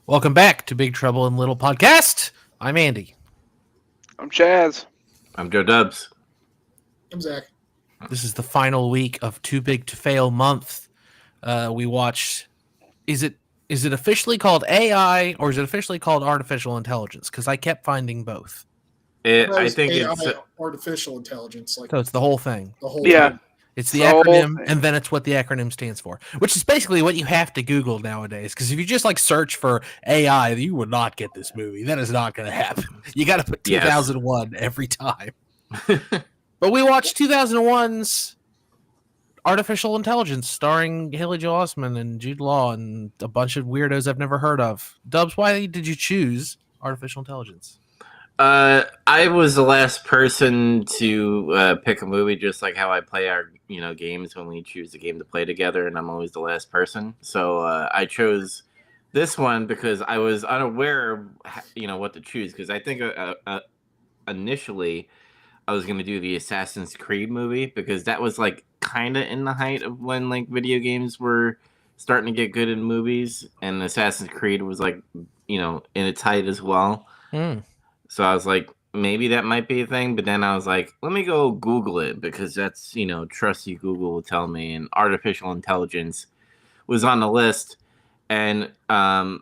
Welcome back to Big Trouble in Little Podcast. I'm Andy. I'm Chaz. I'm Joe Dubs. I'm Zach. This is the final week of Too Big to Fail month. We watched. Is it officially called AI or is it officially called artificial intelligence? Because I kept finding both. I think AI, it's artificial intelligence. So it's the whole thing. The whole Yeah. It's the The whole acronym, thing. and then it's what the acronym stands for, which is basically what you have to Google nowadays. Because if you just search for AI, you will not get this movie. That is not going to happen. You got to put 2001 every time. But we watched 2001's Artificial Intelligence, starring Haley Joel Osment and Jude Law and a bunch of weirdos I've never heard of. Dubs, why did you choose Artificial Intelligence? I was the last person to pick a movie, just like how I play our games when we choose a game to play together, and I'm always the last person. So I chose this one because I was unaware of what to choose. Because I think initially I was going to do the Assassin's Creed movie because that was kind of in the height of when video games were starting to get good in movies, and Assassin's Creed was in its height as well. So I was like, maybe that might be a thing. But then I was like, let me go Google it because that's, trusty Google will tell me. And artificial intelligence was on the list. And I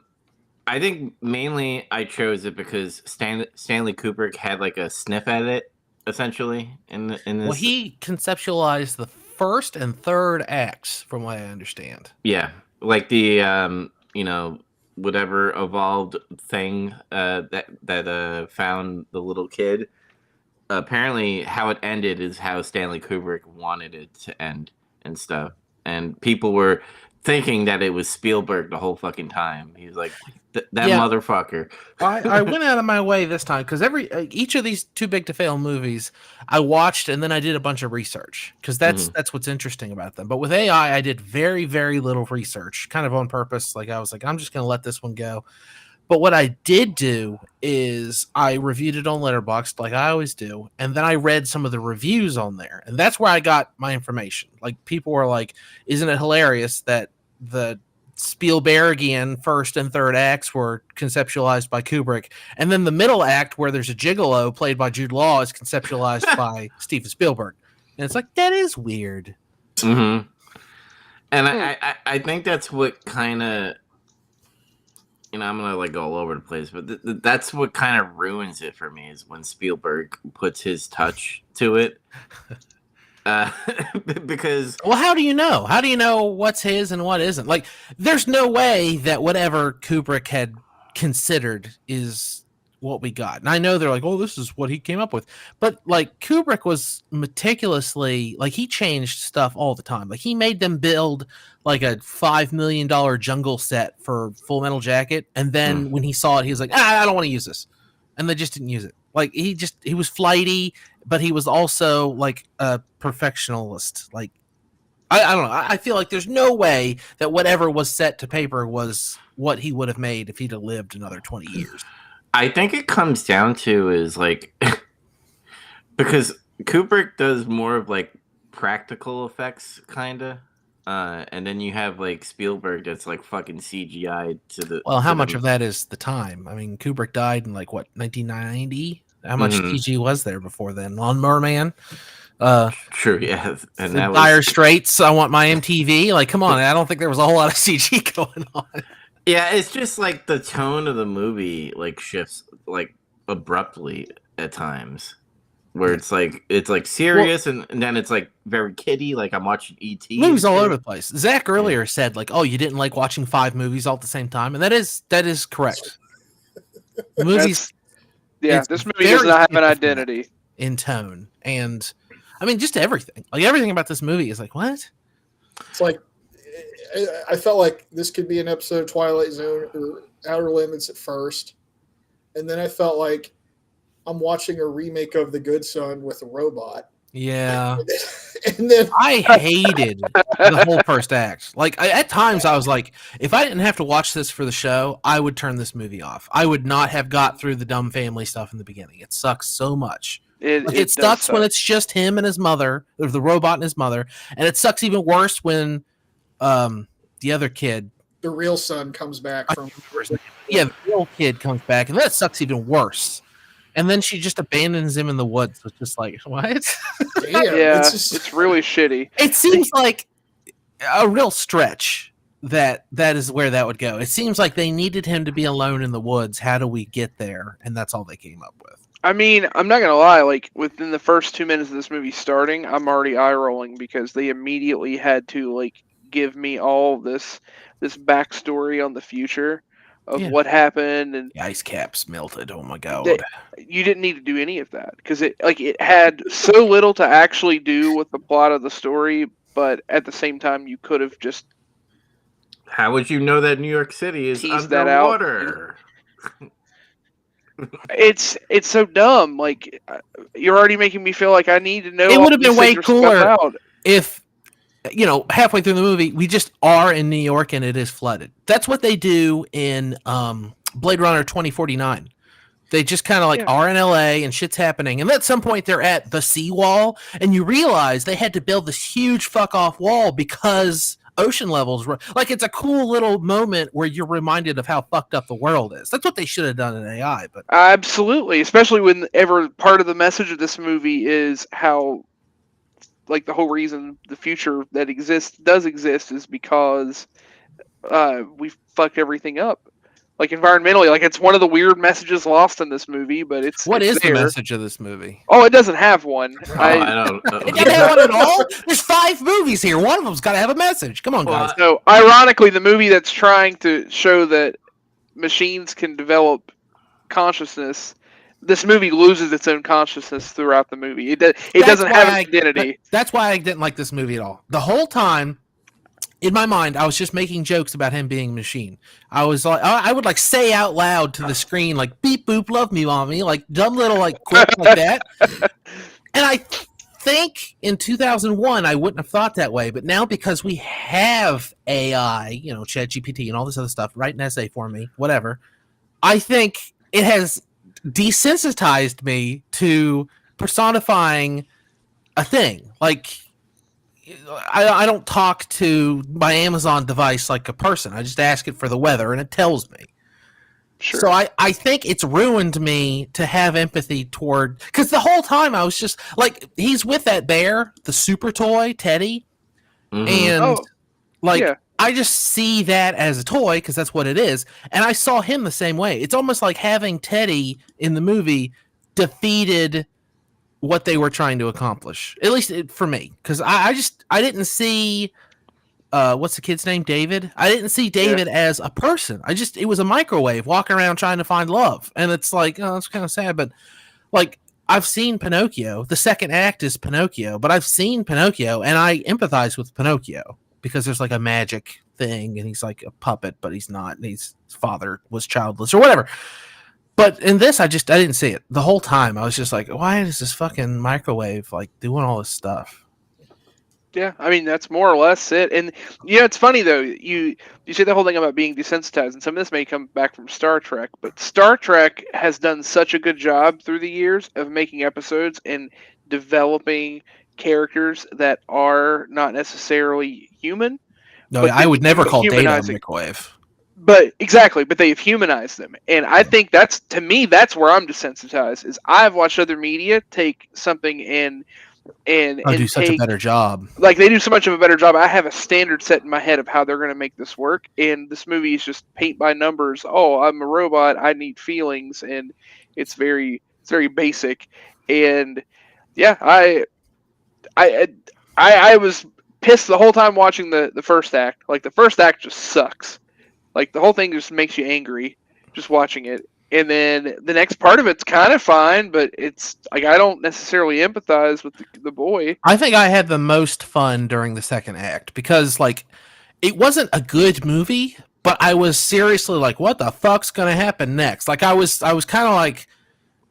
think mainly I chose it because Stanley Kubrick had a sniff at it, essentially. In this. Well, he conceptualized the first and third acts, from what I understand. Yeah. The, whatever evolved thing that found the little kid. Apparently, how it ended is how Stanley Kubrick wanted it to end and stuff. And people were thinking that it was Spielberg the whole fucking time. He's like, that motherfucker. I went out of my way this time because each of these Too Big to Fail movies I watched, and then I did a bunch of research because that's what's interesting about them. But with AI, I did very, very little research, kind of on purpose. I was like, I'm just going to let this one go. But what I did do is I reviewed it on Letterboxd, like I always do, and then I read some of the reviews on there, and that's where I got my information. People were like, "Isn't it hilarious that the Spielbergian first and third acts were conceptualized by Kubrick, and then the middle act where there's a gigolo played by Jude Law is conceptualized by Steven Spielberg." And it's like, that is weird. Mm-hmm. And I think that's what kind of, I'm gonna go all over the place, but that's what kind of ruins it for me is when Spielberg puts his touch to it. Because how do you know? How do you know what's his and what isn't? There's no way that whatever Kubrick had considered is what we got. And I know they're like, "Oh, this is what he came up with," but Kubrick was meticulously he changed stuff all the time. He made them build a $5 million jungle set for Full Metal Jacket, and then when he saw it, he was like, "I don't want to use this," and they just didn't use it. He was flighty, but he was also a perfectionist. I don't know. I feel like there's no way that whatever was set to paper was what he would have made if he'd have lived another 20 years. I think it comes down to is because Kubrick does more of practical effects kind of. And then you have Spielberg that's fucking CGI to the. Well, how much of that is the time? I mean, Kubrick died in 1990. How much CG was there before then? Lawnmower Man. True, yeah, and that Dire was Straits. I Want My MTV. Come on, I don't think there was a whole lot of CG going on. Yeah, it's just the tone of the movie shifts abruptly at times. Where it's serious, and then it's very kiddie, I'm watching E.T. Movies all over the place. Zach earlier said "Oh, you didn't like watching 5 movies all at the same time," and that is correct. Movies, this movie does not have an identity in tone, and I mean just everything. Everything about this movie is what? It's I felt like this could be an episode of Twilight Zone or Outer Limits at first, and then I felt like I'm watching a remake of The Good Son with a robot. Yeah. And then I hated the whole first act. At times I was like, if I didn't have to watch this for the show, I would turn this movie off. I would not have got through the dumb family stuff in the beginning. It sucks so much. It sucks when it's just him and his mother, or the robot and his mother, and it sucks even worse when the other kid the real son comes back from. Yeah, the real kid comes back, and that sucks even worse. And then she just abandons him in the woods. It's just like, what? Damn, Yeah, it's it's really shitty. It seems like a real stretch that is where that would go. It seems like they needed him to be alone in the woods. How do we get there? And that's all they came up with. I mean, I'm not gonna lie. Like within the first 2 minutes of this movie starting, I'm already eye rolling because they immediately had to like give me all this backstory on the future of what happened, and the ice caps melted. Oh my god! You didn't need to do any of that because it had so little to actually do with the plot of the story, but at the same time, you could have just. How would you know that New York City is underwater? It's so dumb. Like you're already making me feel like I need to know. It would have been way cooler if, halfway through the movie, we just are in New York and it is flooded. That's what they do in Blade Runner 2049. They just kind of are in LA and shit's happening. And at some point they're at the seawall and you realize they had to build this huge fuck off wall because ocean levels were it's a cool little moment where you're reminded of how fucked up the world is. That's what they should have done in AI. But absolutely, especially whenever part of the message of this movie is how the whole reason the future that does exist is because we fucked everything up. Environmentally, it's one of the weird messages lost in this movie, but it's the message of this movie? Oh, it doesn't have one. I don't know. It doesn't have one at all? There's 5 movies here. One of them's got to have a message. Come on, guys. So, ironically, the movie that's trying to show that machines can develop consciousness, this movie loses its own consciousness throughout the movie. It doesn't have an identity. That's why I didn't like this movie at all. The whole time, in my mind, I was just making jokes about him being a machine. I was I would say out loud to the screen, beep boop, love me, mommy, dumb little quip like that. And I think in 2001 I wouldn't have thought that way, but now because we have AI, ChatGPT and all this other stuff, write an essay for me, whatever. I think it has desensitized me to personifying a thing. I don't talk to my Amazon device like a person. I just ask it for the weather and it tells me. Sure. So I think it's ruined me to have empathy toward, because the whole time I was just he's with that bear, the super toy Teddy, and I just see that as a toy because that's what it is, and I saw him the same way. It's almost like having Teddy in the movie defeated what they were trying to accomplish, at least for me, because I didn't see what's the kid's name, David. I didn't see David as a person. It was a microwave walking around trying to find love, and it's it's kind of sad, but I've seen Pinocchio. The second act is Pinocchio, but I've seen Pinocchio and I empathize with Pinocchio because there's a magic thing and he's a puppet, but he's not, and his father was childless or whatever. But in this, I didn't see it the whole time. I was just why is this fucking microwave doing all this stuff? Yeah, I mean that's more or less it. And it's funny though. You say the whole thing about being desensitized, and some of this may come back from Star Trek, but Star Trek has done such a good job through the years of making episodes and developing characters that are not necessarily human. No, I would never call Data a microwave. But exactly, but they've humanized them, and I think that's where I'm desensitized. Is I've watched other media take something and do such a better job. They do so much of a better job. I have a standard set in my head of how they're going to make this work, and this movie is just paint by numbers. Oh, I'm a robot. I need feelings, and it's very basic. And yeah, I was pissed the whole time watching the first act. The first act just sucks. The whole thing just makes you angry just watching it. And then the next part of it's kind of fine, but it's I don't necessarily empathize with the boy. I think I had the most fun during the second act because it wasn't a good movie, but I was seriously what the fuck's going to happen next? I was kind of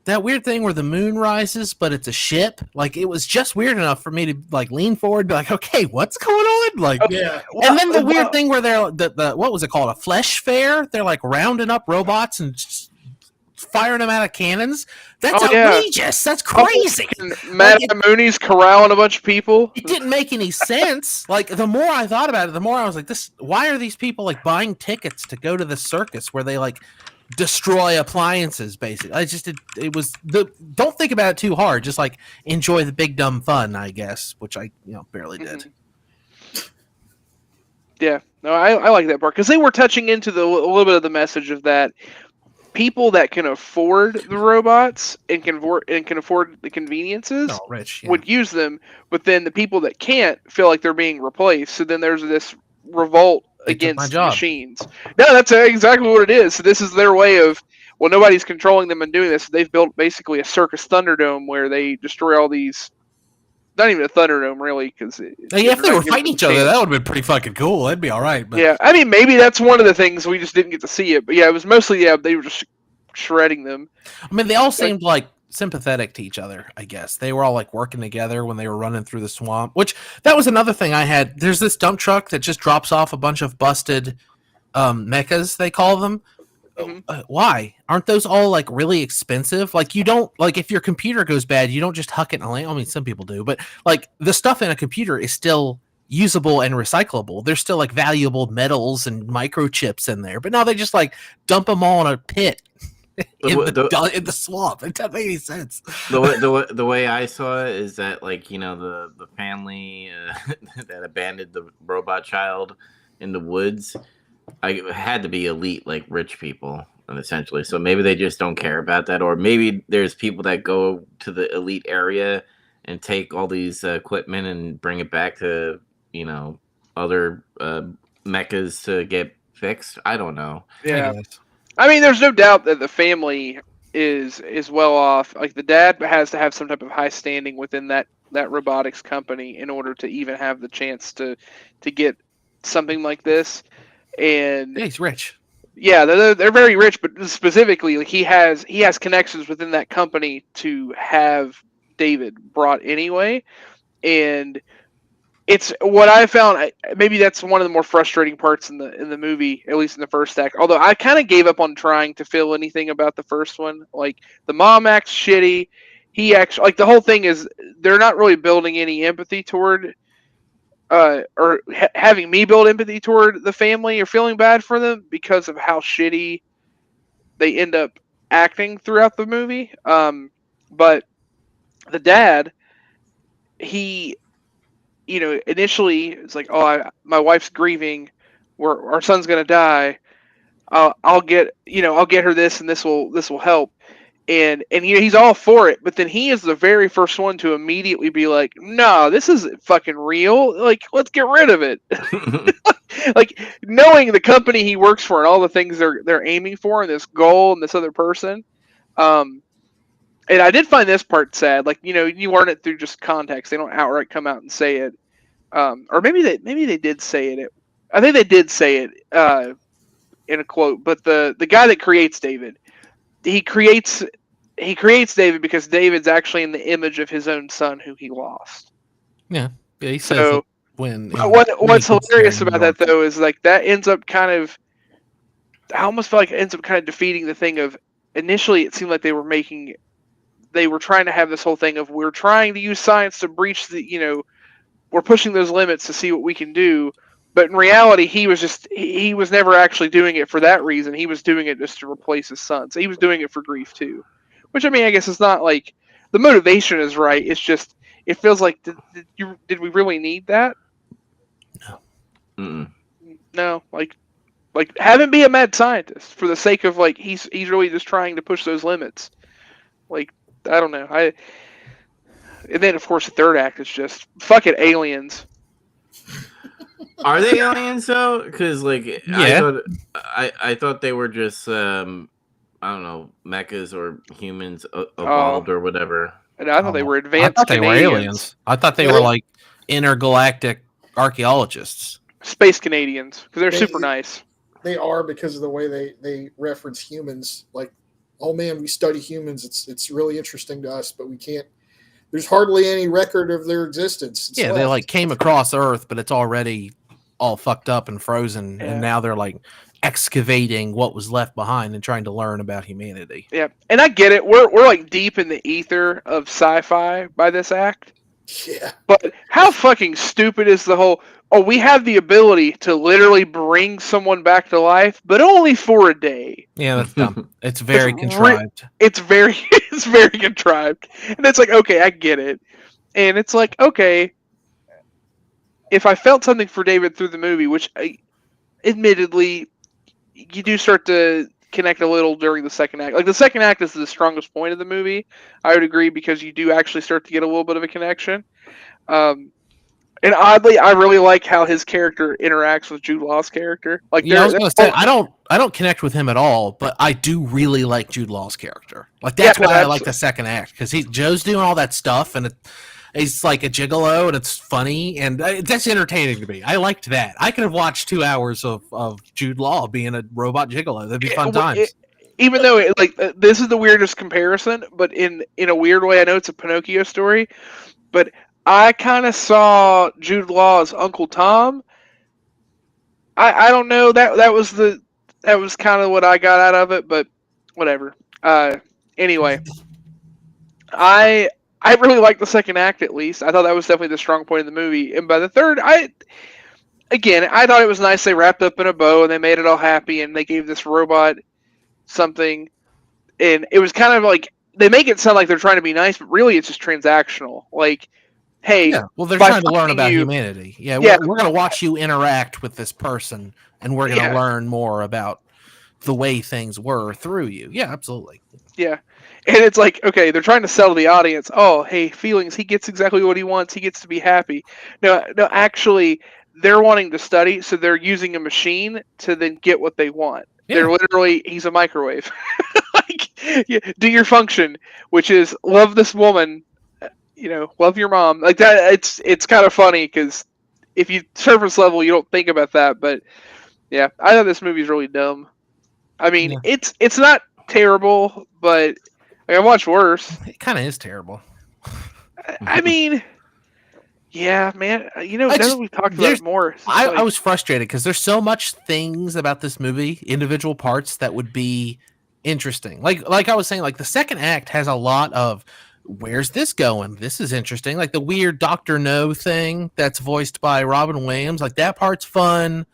that weird thing where the moon rises, but it's a ship. It was just weird enough for me to lean forward, and be okay, what's going on? Yeah. And then the weird thing where they're the what was it called? A flesh fair? They're rounding up robots and firing them out of cannons. That's Oh, yeah. outrageous. That's crazy. Matt Mooney's corralling a bunch of people. It didn't make any sense. Like, the more I thought about it, the more I was like, why are these people like buying tickets to go to the circus where they like destroy appliances, basically? Don't think about it too hard. Just like enjoy the big dumb fun, I guess, which I barely did. Mm-hmm. Yeah, no, I like that part because they were touching into a little bit of the message of that people that can afford the robots and can afford the conveniences Rich, would use them, but then the people that can't feel like they're being replaced. So then there's this revolt against machines. No, that's exactly what it is. So this is their way of, well, nobody's controlling them and doing this. They've built basically a circus Thunderdome where they destroy all these. Not even a Thunderdome, really, because if they were fighting each other, that would have been pretty fucking cool. That'd be all right. But... yeah, I mean, maybe that's one of the things we just didn't get to see it. But yeah, it was mostly they were just shredding them. I mean, they all seemed like sympathetic to each other. I guess they were all like working together when they were running through the swamp. Which that was another thing I had. There's this dump truck that just drops off a bunch of busted mechas. They call them. Mm-hmm. Why aren't those all like really expensive? Like, you don't, like, if your computer goes bad, you don't just huck it in a land. I mean, some people do, but like the stuff in a computer is still usable and recyclable. There's still like valuable metals and microchips in there, but now they just like dump them all in a pit in the swamp. It doesn't make any sense. The way I saw it is that, like, the family that abandoned the robot child in the woods, I had to be elite, like rich people, essentially. So maybe they just don't care about that, or maybe there's people that go to the elite area and take all these equipment and bring it back to other mechas to get fixed. I don't know. Yeah, I mean, there's no doubt that the family is well off. Like, the dad has to have some type of high standing within that robotics company in order to even have the chance to get something like this. And yeah, he's rich. Yeah, they're very rich, but specifically, like, he has connections within that company to have David brought anyway. And it's what I found. Maybe that's one of the more frustrating parts in the movie, at least in the first act. Although I kind of gave up on trying to feel anything about the first one. Like, the mom acts shitty. He actually, like, the whole thing is they're not really building any empathy toward. Having me build empathy toward the family or feeling bad for them because of how shitty they end up acting throughout the movie. But the dad, he, initially it's like, oh, my wife's grieving, our son's gonna die. I'll get her this, and this will help. And he's all for it, but then he is the very first one to immediately be like, no, this isn't fucking real. Like, let's get rid of it. Like, knowing the company he works for and all the things they're aiming for and this goal and this other person. And I did find this part sad. Like, you learn it through just context. They don't outright come out and say it. Or maybe they did say it. I think they did say it in a quote, but the guy that creates David, he creates David because David's actually in the image of his own son who he lost. Yeah, he says so, what's hilarious about that, though, is like that ends up kind of, I almost feel like it ends up kind of defeating the thing of, initially it seemed like they were trying to have this whole thing of, we're trying to use science to breach we're pushing those limits to see what we can do. But in reality, he was never actually doing it for that reason. He was doing it just to replace his son. So he was doing it for grief too. Which, I mean, I guess it's not like the motivation is right. It's just, it feels like, did we really need that? No. Mm-mm. No, like have him be a mad scientist for the sake of, like, he's really just trying to push those limits. Like, I don't know. And then, of course, the third act is just, fuck it, aliens. Are they aliens though? Because, like, yeah. I thought they were just I don't know, mechas or humans evolved or whatever. And I thought they were advanced. I thought they were aliens. I thought they were like intergalactic archaeologists, space Canadians, because they're super nice. They are, because of the way they reference humans. Like, oh man, we study humans. It's really interesting to us, but we can't. There's hardly any record of their existence. Yeah, they like came across Earth, but it's already all fucked up and frozen, and now they're like excavating what was left behind and trying to learn about humanity. Yeah, and I get it. We're like deep in the ether of sci-fi by this act. Yeah. But how fucking stupid is the whole? Oh, we have the ability to literally bring someone back to life, but only for a day. Yeah, that's dumb. It's very It's contrived. It's very contrived, and it's like, okay, I get it, and it's like, okay, if I felt something for David through the movie, which admittedly you do start to connect a little during the second act. Like the second act is the strongest point of the movie, I would agree, because you do actually start to get a little bit of a connection. And oddly, I really like how his character interacts with Jude Law's character. Like, I was gonna say, I don't connect with him at all, but I do really like Jude Law's character. Like that's why I like the second act, because Joe's doing all that stuff, and he's like a gigolo, and it's funny, and that's entertaining to me. I liked that. I could have watched 2 hours of Jude Law being a robot gigolo. That'd be fun times. Even though this is the weirdest comparison, but in a weird way, I know it's a Pinocchio story, but I kind of saw Jude Law as Uncle Tom. I don't know, that was kind of what I got out of it, but whatever. Anyway, I really liked the second act. At least I thought that was definitely the strong point of the movie. And by the third, I thought it was nice they wrapped up in a bow and they made it all happy and they gave this robot something, and it was kind of like they make it sound like they're trying to be nice, but really it's just transactional. Like, hey, yeah, well, they're trying to learn about humanity. Yeah, we're going to watch you interact with this person, and we're going to learn more about the way things were through you. Yeah, absolutely. Yeah, and it's like, okay, they're trying to sell to the audience. Oh, hey, feelings. He gets exactly what he wants. He gets to be happy. No, actually, they're wanting to study, so they're using a machine to then get what they want. Yeah. They're literally, he's a microwave. Do your function, which is love this woman, love your mom. Like that, it's kind of funny because if you surface level, you don't think about that. But yeah, I thought this movie's really dumb. I mean, it's not terrible, but I watched worse. It kind of is terrible. I mean, yeah, man. Now that we've talked about it more, I was frustrated because there's so much things about this movie, individual parts that would be interesting. Like I was saying, like the second act has a lot of where's this going? This is interesting. Like the weird Dr. No thing that's voiced by Robin Williams. Like that part's fun.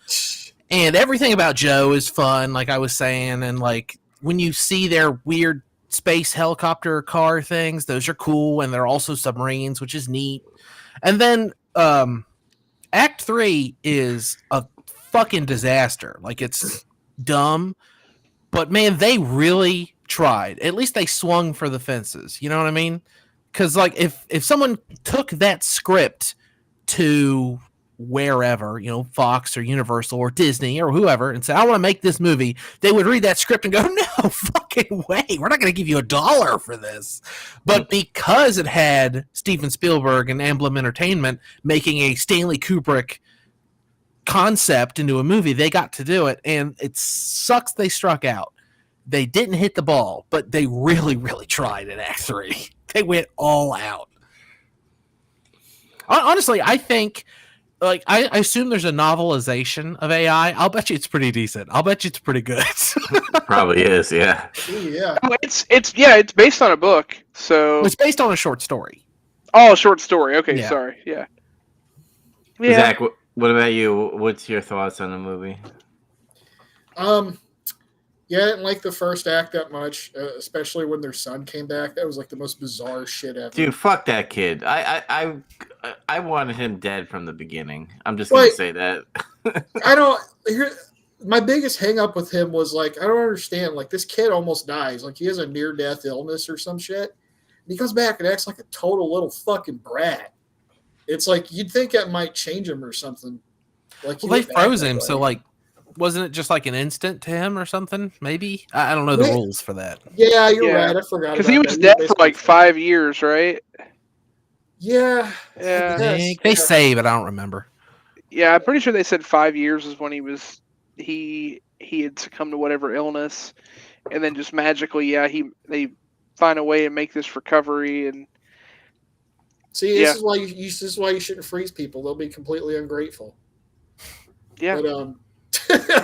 And everything about Joe is fun, like I was saying. And like when you see their weird space helicopter car things, those are cool. And they're also submarines, which is neat. And then Act 3 is a fucking disaster. Like it's dumb. But man, they really tried. At least they swung for the fences. You know what I mean? Because like if someone took that script to wherever, Fox or Universal or Disney or whoever, and said, I want to make this movie, they would read that script and go, no fucking way. We're not going to give you $1 for this. But because it had Steven Spielberg and Amblin Entertainment making a Stanley Kubrick concept into a movie, they got to do it, and it sucks they struck out. They didn't hit the ball, but they really, really tried in Act 3. They went all out. Honestly, I think, like, I assume there's a novelization of AI. I'll bet you it's pretty decent. I'll bet you it's pretty good. Probably is, yeah. Yeah. It's based on a book, so it's based on a short story. Oh, a short story. Okay, Yeah. Sorry. Yeah. Zach, what about you? What's your thoughts on the movie? Yeah, I didn't like the first act that much, especially when their son came back. That was like the most bizarre shit ever. Dude, fuck that kid. I wanted him dead from the beginning. I'm just gonna say that. My biggest hang up with him was like, I don't understand. Like this kid almost dies. Like he has a near-death illness or some shit. And he comes back and acts like a total little fucking brat. It's like you'd think that might change him or something. Like they froze him, so like, wasn't it just like an instant to him or something? Maybe I don't know the rules for that. Yeah, you're right. I forgot because he was dead for like 5 years, right? Yeah. They say, but I don't remember. Yeah, I'm pretty sure they said 5 years is when he had succumbed to whatever illness, and then just magically, they find a way to make this recovery and. See, this is why you shouldn't freeze people. They'll be completely ungrateful. Yeah. But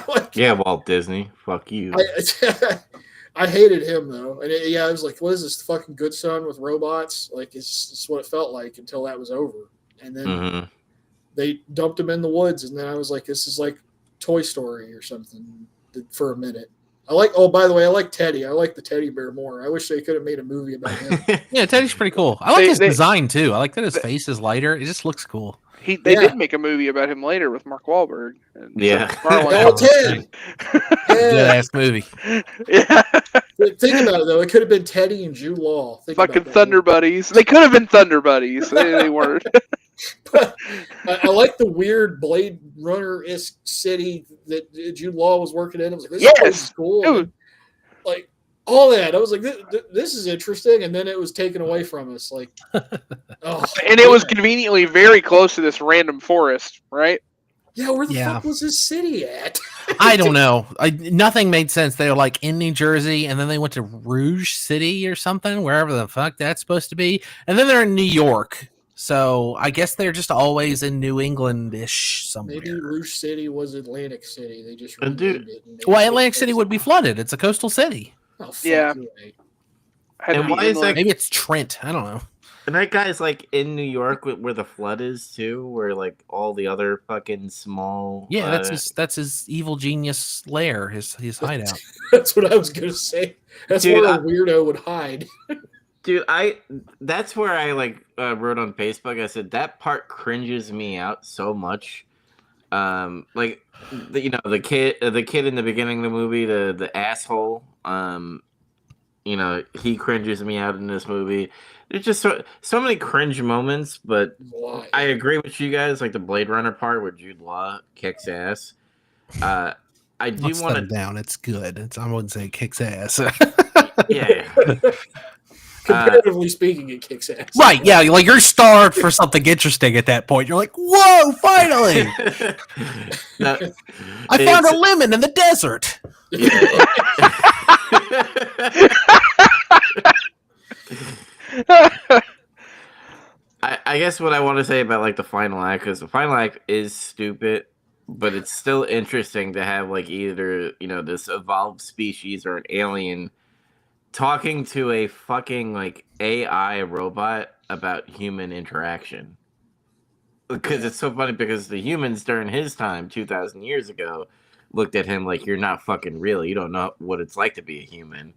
Like, Yeah, Walt Disney. Fuck you. I hated him though, and I was like, "What is this fucking Good Son with robots?" Like, it's what it felt like until that was over, and then they dumped him in the woods, and then I was like, "This is like Toy Story or something." For a minute, Oh, by the way, I like Teddy. I like the teddy bear more. I wish they could have made a movie about him. Yeah, Teddy's pretty cool. I like his design too. I like that his face is lighter. It just looks cool. They did make a movie about him later with Mark Wahlberg. Yeah. Ted. Good ass movie. Yeah. Think about it though. It could have been Teddy and Jude Law. Fucking Thunder Buddies. They could have been Thunder Buddies. They weren't. But I like the weird Blade Runner-esque city that Jude Law was working in. I was like, this is cool. Like all that. I was like, this is interesting. And then it was taken away from us. Like, and it was conveniently very close to this random forest, right? Yeah, where the fuck was this city at? I don't know. Nothing made sense. They were like in New Jersey, and then they went to Rouge City or something, wherever the fuck that's supposed to be. And then they're in New York. So I guess they're just always in New England-ish somewhere. Maybe Rouge City was Atlantic City. They just renamed it. Well, Atlantic City would be flooded. It's a coastal city. Oh, fuck yeah. And why is that? Maybe it's Trent. I don't know. And that guy's like in New York where the flood is too, where like all the other fucking small. Yeah, that's his evil genius lair, his hideout. That's what I was gonna say. That's where a weirdo would hide. Dude, that's where I wrote on Facebook. I said that part cringes me out so much. The kid in the beginning of the movie, the asshole. He cringes me out in this movie. There's just so many cringe moments, but I agree with you guys. Like the Blade Runner part where Jude Law kicks ass. I do want to down. It's good. I wouldn't say it kicks ass. Yeah. Comparatively speaking, it kicks ass. Right? Yeah, like you're starved for something interesting at that point. You're like, whoa! Finally, I found a lemon in the desert. I guess what I want to say about like the final act is the final act is stupid, but it's still interesting to have like either this evolved species or an alien talking to a fucking like AI robot about human interaction. Because it's so funny because the humans during his time 2,000 years ago looked at him like, you're not fucking real. You don't know what it's like to be a human.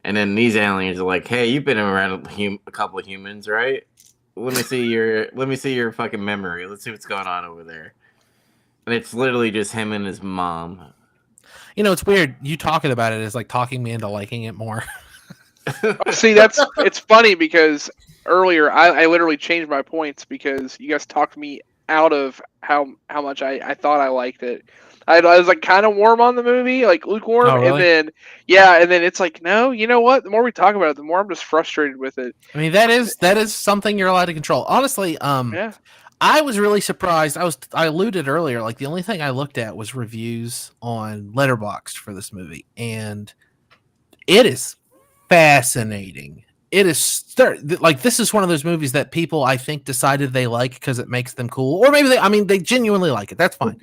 And then these aliens are like, hey, you've been around a couple of humans, right? Let me see your fucking memory. Let's see what's going on over there. And it's literally just him and his mom. It's weird. You talking about it is like talking me into liking it more. See, it's funny because earlier I literally changed my points because you guys talked me out of how much I thought I liked it. I was like kind of warm on the movie, like lukewarm, really? and then it's like, no, you know what? The more we talk about it, the more I'm just frustrated with it. I mean, that is something you're allowed to control. Honestly, I was really surprised. I alluded earlier, like the only thing I looked at was reviews on Letterboxd for this movie, and it is fascinating. It is like this is one of those movies that people I think decided they like because it makes them cool, or maybe they genuinely like it. That's fine.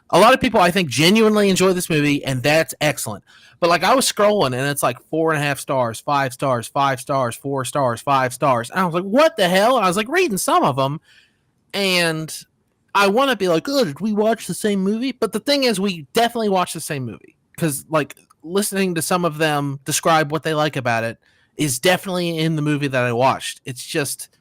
A lot of people I think genuinely enjoy this movie, and that's excellent. But like I was scrolling, and it's like 4.5 stars, 5 stars, 5 stars, 4 stars, 5 stars, and I was like, what the hell? And I was like reading some of them, and I want to be like, oh, did we watch the same movie? But the thing is, we definitely watched the same movie because like listening to some of them describe what they like about it is definitely in the movie that I watched. It's just,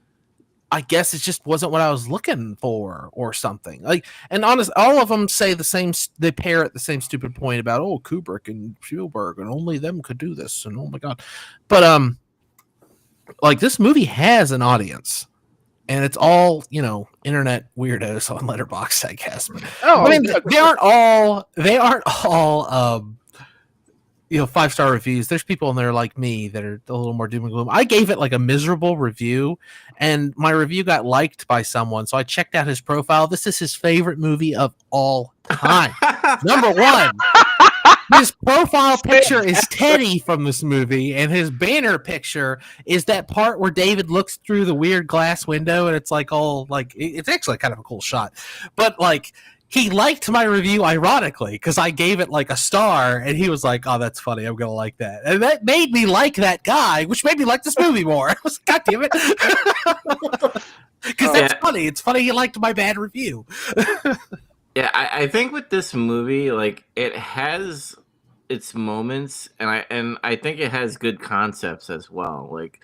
I guess it just wasn't what I was looking for or something. Like, and honest, all of them say the same, they parrot the same stupid point about, oh, Kubrick and Spielberg and only them could do this. And oh my God. But, like this movie has an audience and it's all, internet weirdos on Letterboxd, I guess. I mean, they aren't all, 5-star reviews. There's people in there like me that are a little more doom and gloom. I gave it like a miserable review, and my review got liked by someone. So I checked out his profile. This is his favorite movie of all time. Number one. His profile picture is Teddy from this movie, and his banner picture is that part where David looks through the weird glass window, and it's like all like it's actually kind of a cool shot. But like he liked my review ironically because I gave it like a star, and he was like, "Oh, that's funny. I'm gonna like that," and that made me like that guy, which made me like this movie more. I was like, "God damn it!" Because that's funny. It's funny he liked my bad review. Yeah, I think with this movie, like it has its moments, and I think it has good concepts as well. Like,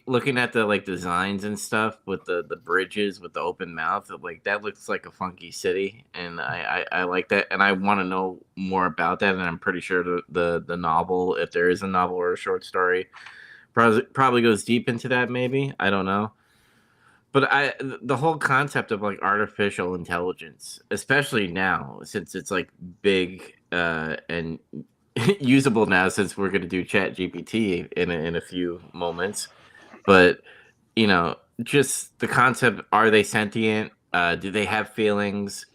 looking at the like designs and stuff with the bridges with the open mouth, like that looks like a funky city, and I like that, and I want to know more about that. And I'm pretty sure the novel, if there is a novel or a short story, probably goes deep into that. Maybe, I don't know. But the whole concept of like artificial intelligence, especially now, since it's like big and usable now, since we're going to do Chat GPT in a few moments. But just the concept: are they sentient? Do they have feelings?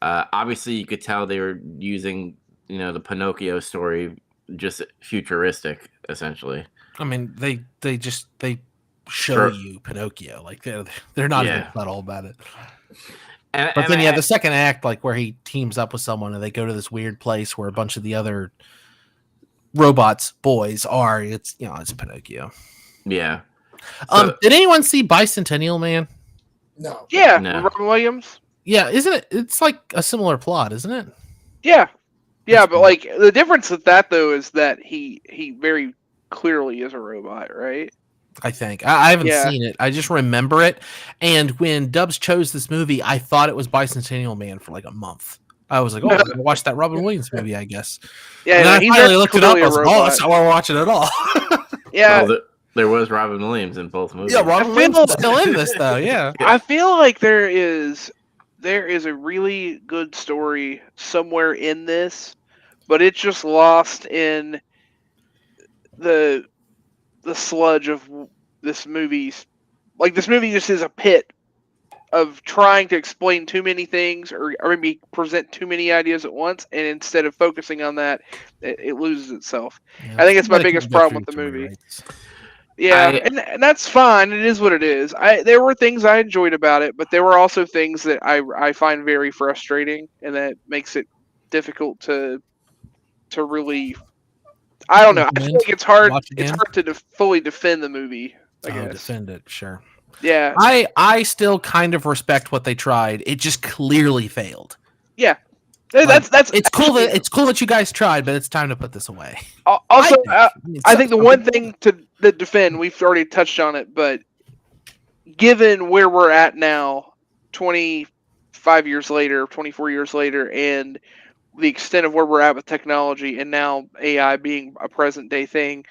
Obviously, you could tell they were using the Pinocchio story, just futuristic, essentially. I mean, they show you Pinocchio, like they're not even subtle about it. But then the second act, like where he teams up with someone and they go to this weird place where a bunch of the other robots boys are, it's Pinocchio. Yeah. Did anyone see Bicentennial Man? No. Yeah, No. Robin Williams. Yeah, isn't it? It's like a similar plot, isn't it? Yeah, but like the difference with that though is that he very clearly is a robot, right? I think I haven't seen it. I just remember it. And when Dubs chose this movie, I thought it was Bicentennial Man for like a month. I was like, "Oh, I'm gonna watch that Robin Williams movie, I guess." Yeah, and then I finally looked it up. I was like, "Oh, robot. that's not why we're watching it all." Yeah, well, there was Robin Williams in both movies. Yeah, Robin Williams is still in this though. Yeah, I feel like there is a really good story somewhere in this, but it's just lost in the sludge of this movie's. Like this movie just is a pit of trying to explain too many things or maybe present too many ideas at once, and instead of focusing on that, it loses itself. Yeah, I think it's my biggest problem with the movie. Yeah, and that's fine. It is what it is. There were things I enjoyed about it, but there were also things that I find very frustrating, and that makes it difficult to really. I don't know. I feel like it's hard. It's hard to fully defend the movie. I guess. Defend it, sure. Yeah. I still kind of respect what they tried. It just clearly failed. Yeah. That's it's cool that you guys tried, but it's time to put this away. Also, I think the one thing to defend, we've already touched on it, but given where we're at now, 25 years later, 24 years later, and the extent of where we're at with technology, and now AI being a present day thing,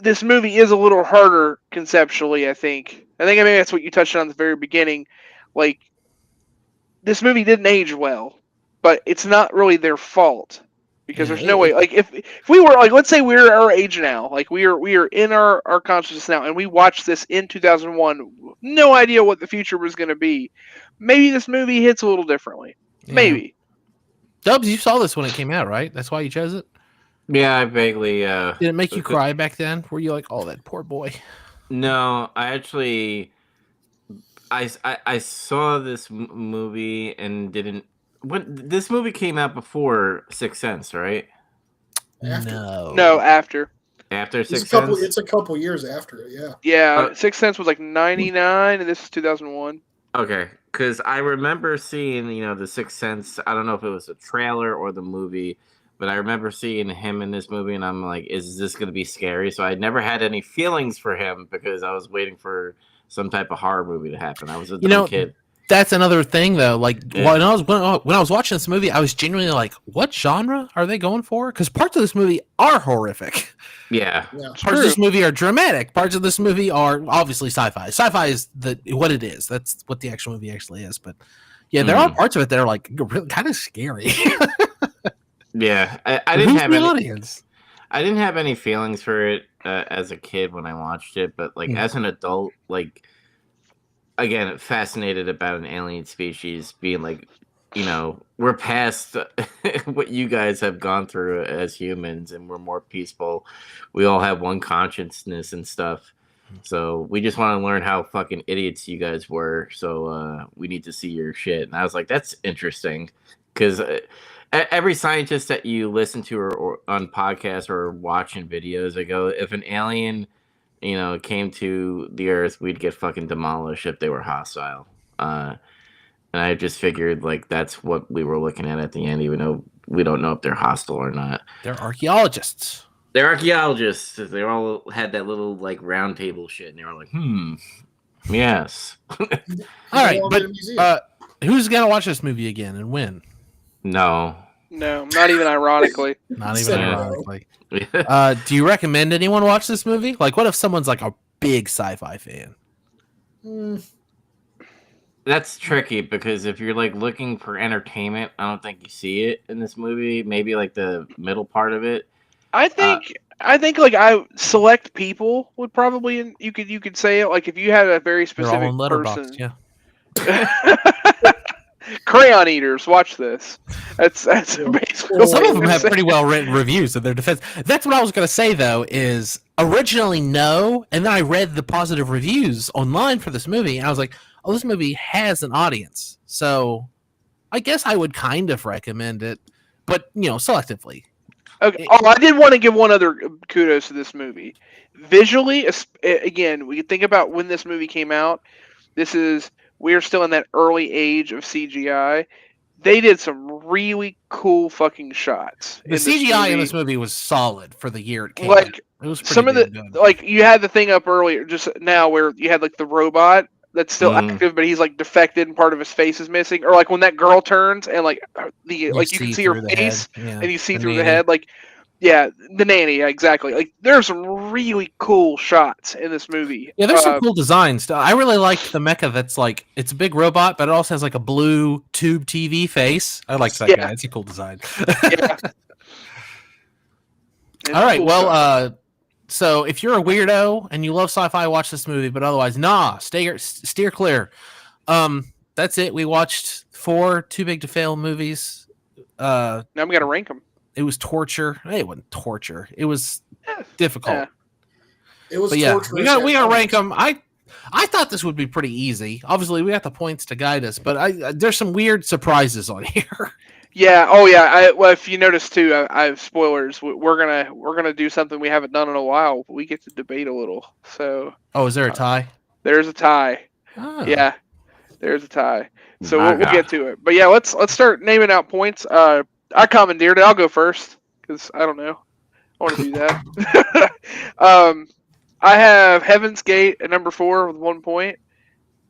this movie is a little harder conceptually, I think. Maybe that's what you touched on at the very beginning. Like, this movie didn't age well, but it's not really their fault. Because there's no way, like, if we were, like, let's say we're our age now, like, we are in our consciousness now, and we watched this in 2001, no idea what the future was going to be, maybe this movie hits a little differently. Yeah. Maybe. Dubs, you saw this when it came out, right? That's why you chose it? Yeah, I vaguely... Did it make you cry back then? Were you like, oh, that poor boy? No, I actually... I saw this movie and didn't... This movie came out before Sixth Sense, right? After. No, after. After Sixth Sense? It's a couple years after it, yeah. Yeah, Sixth Sense was like 99, and this is 2001. Okay, because I remember seeing, the Sixth Sense. I don't know if it was a trailer or the movie, but I remember seeing him in this movie, and I'm like, is this going to be scary? So I never had any feelings for him because I was waiting for some type of horror movie to happen. I was a dumb kid. That's another thing, though. Like, when I was watching this movie, I was genuinely like, what genre are they going for? Because parts of this movie are horrific. Yeah. Parts of this movie are dramatic. Parts of this movie are obviously sci-fi. Sci-fi is what it is. That's what the actual movie actually is. But yeah, there are parts of it that are like really kind of scary. Yeah, I didn't have any audience. I didn't have any feelings for it as a kid when I watched it, but like as an adult, like again, fascinated about an alien species being like, we're past what you guys have gone through as humans, and we're more peaceful. We all have one consciousness and stuff. So we just want to learn how fucking idiots you guys were. So we need to see your shit. And I was like, that's interesting, because every scientist that you listen to or on podcasts or watching videos, I go, if an alien, came to the Earth, we'd get fucking demolished if they were hostile. And I just figured like that's what we were looking at the end, even though we don't know if they're hostile or not. They're archaeologists. They're archaeologists. They all had that little like round table shit, and they were like, yes. All right, but who's gonna watch this movie again and when? No, not even ironically. Not even ironically. Do you recommend anyone watch this movie? Like, what if someone's like a big sci-fi fan? That's tricky, because if you're like looking for entertainment, I don't think you see it in this movie. Maybe like the middle part of it. I think like I select people would probably you could say it, like if you had a very specific person. Yeah. Crayon eaters, watch this. That's basically. Well, some of them have pretty well written reviews in their defense. That's what I was going to say though. Is originally no, and then I read the positive reviews online for this movie, and I was like, oh, this movie has an audience, so I guess I would kind of recommend it, but selectively. Okay. Oh, I did want to give one other kudos to this movie. Visually, again, we think about when this movie came out. We're still in that early age of CGI. They did some really cool fucking shots. The CGI in this movie was solid for the year it came out. It was pretty some of the good. Like you had the thing up earlier just now where you had like the robot that's still active, but he's like defected and part of his face is missing. Or like when that girl turns and like you can see her face and you see through the head. Like, yeah, the nanny, yeah, exactly. Like there's some really cool shots in this movie. Yeah, there's some cool designs. I really liked the mecha that's like, it's a big robot, but it also has like a blue tube TV face. I like that guy. It's a cool design. Yeah. All right, well, so if you're a weirdo and you love sci-fi, watch this movie, but otherwise, steer clear. That's it. We watched 4 Too Big to Fail movies. Now we got to rank them. It was torture. It wasn't torture. It was difficult. Yeah. It was torture. We got to rank them. I thought this would be pretty easy. Obviously, we got the points to guide us, but there's some weird surprises on here. Yeah. Oh, yeah. Well, if you notice too, I have spoilers. We're gonna do something we haven't done in a while. We get to debate a little. So. Oh, is there a tie? There's a tie. Oh. Yeah. There's a tie. So we'll get to it. But yeah, let's start naming out points. I commandeered it. I'll go first because I don't know. I want to do that. I have Heaven's Gate at number 4 with 1 point.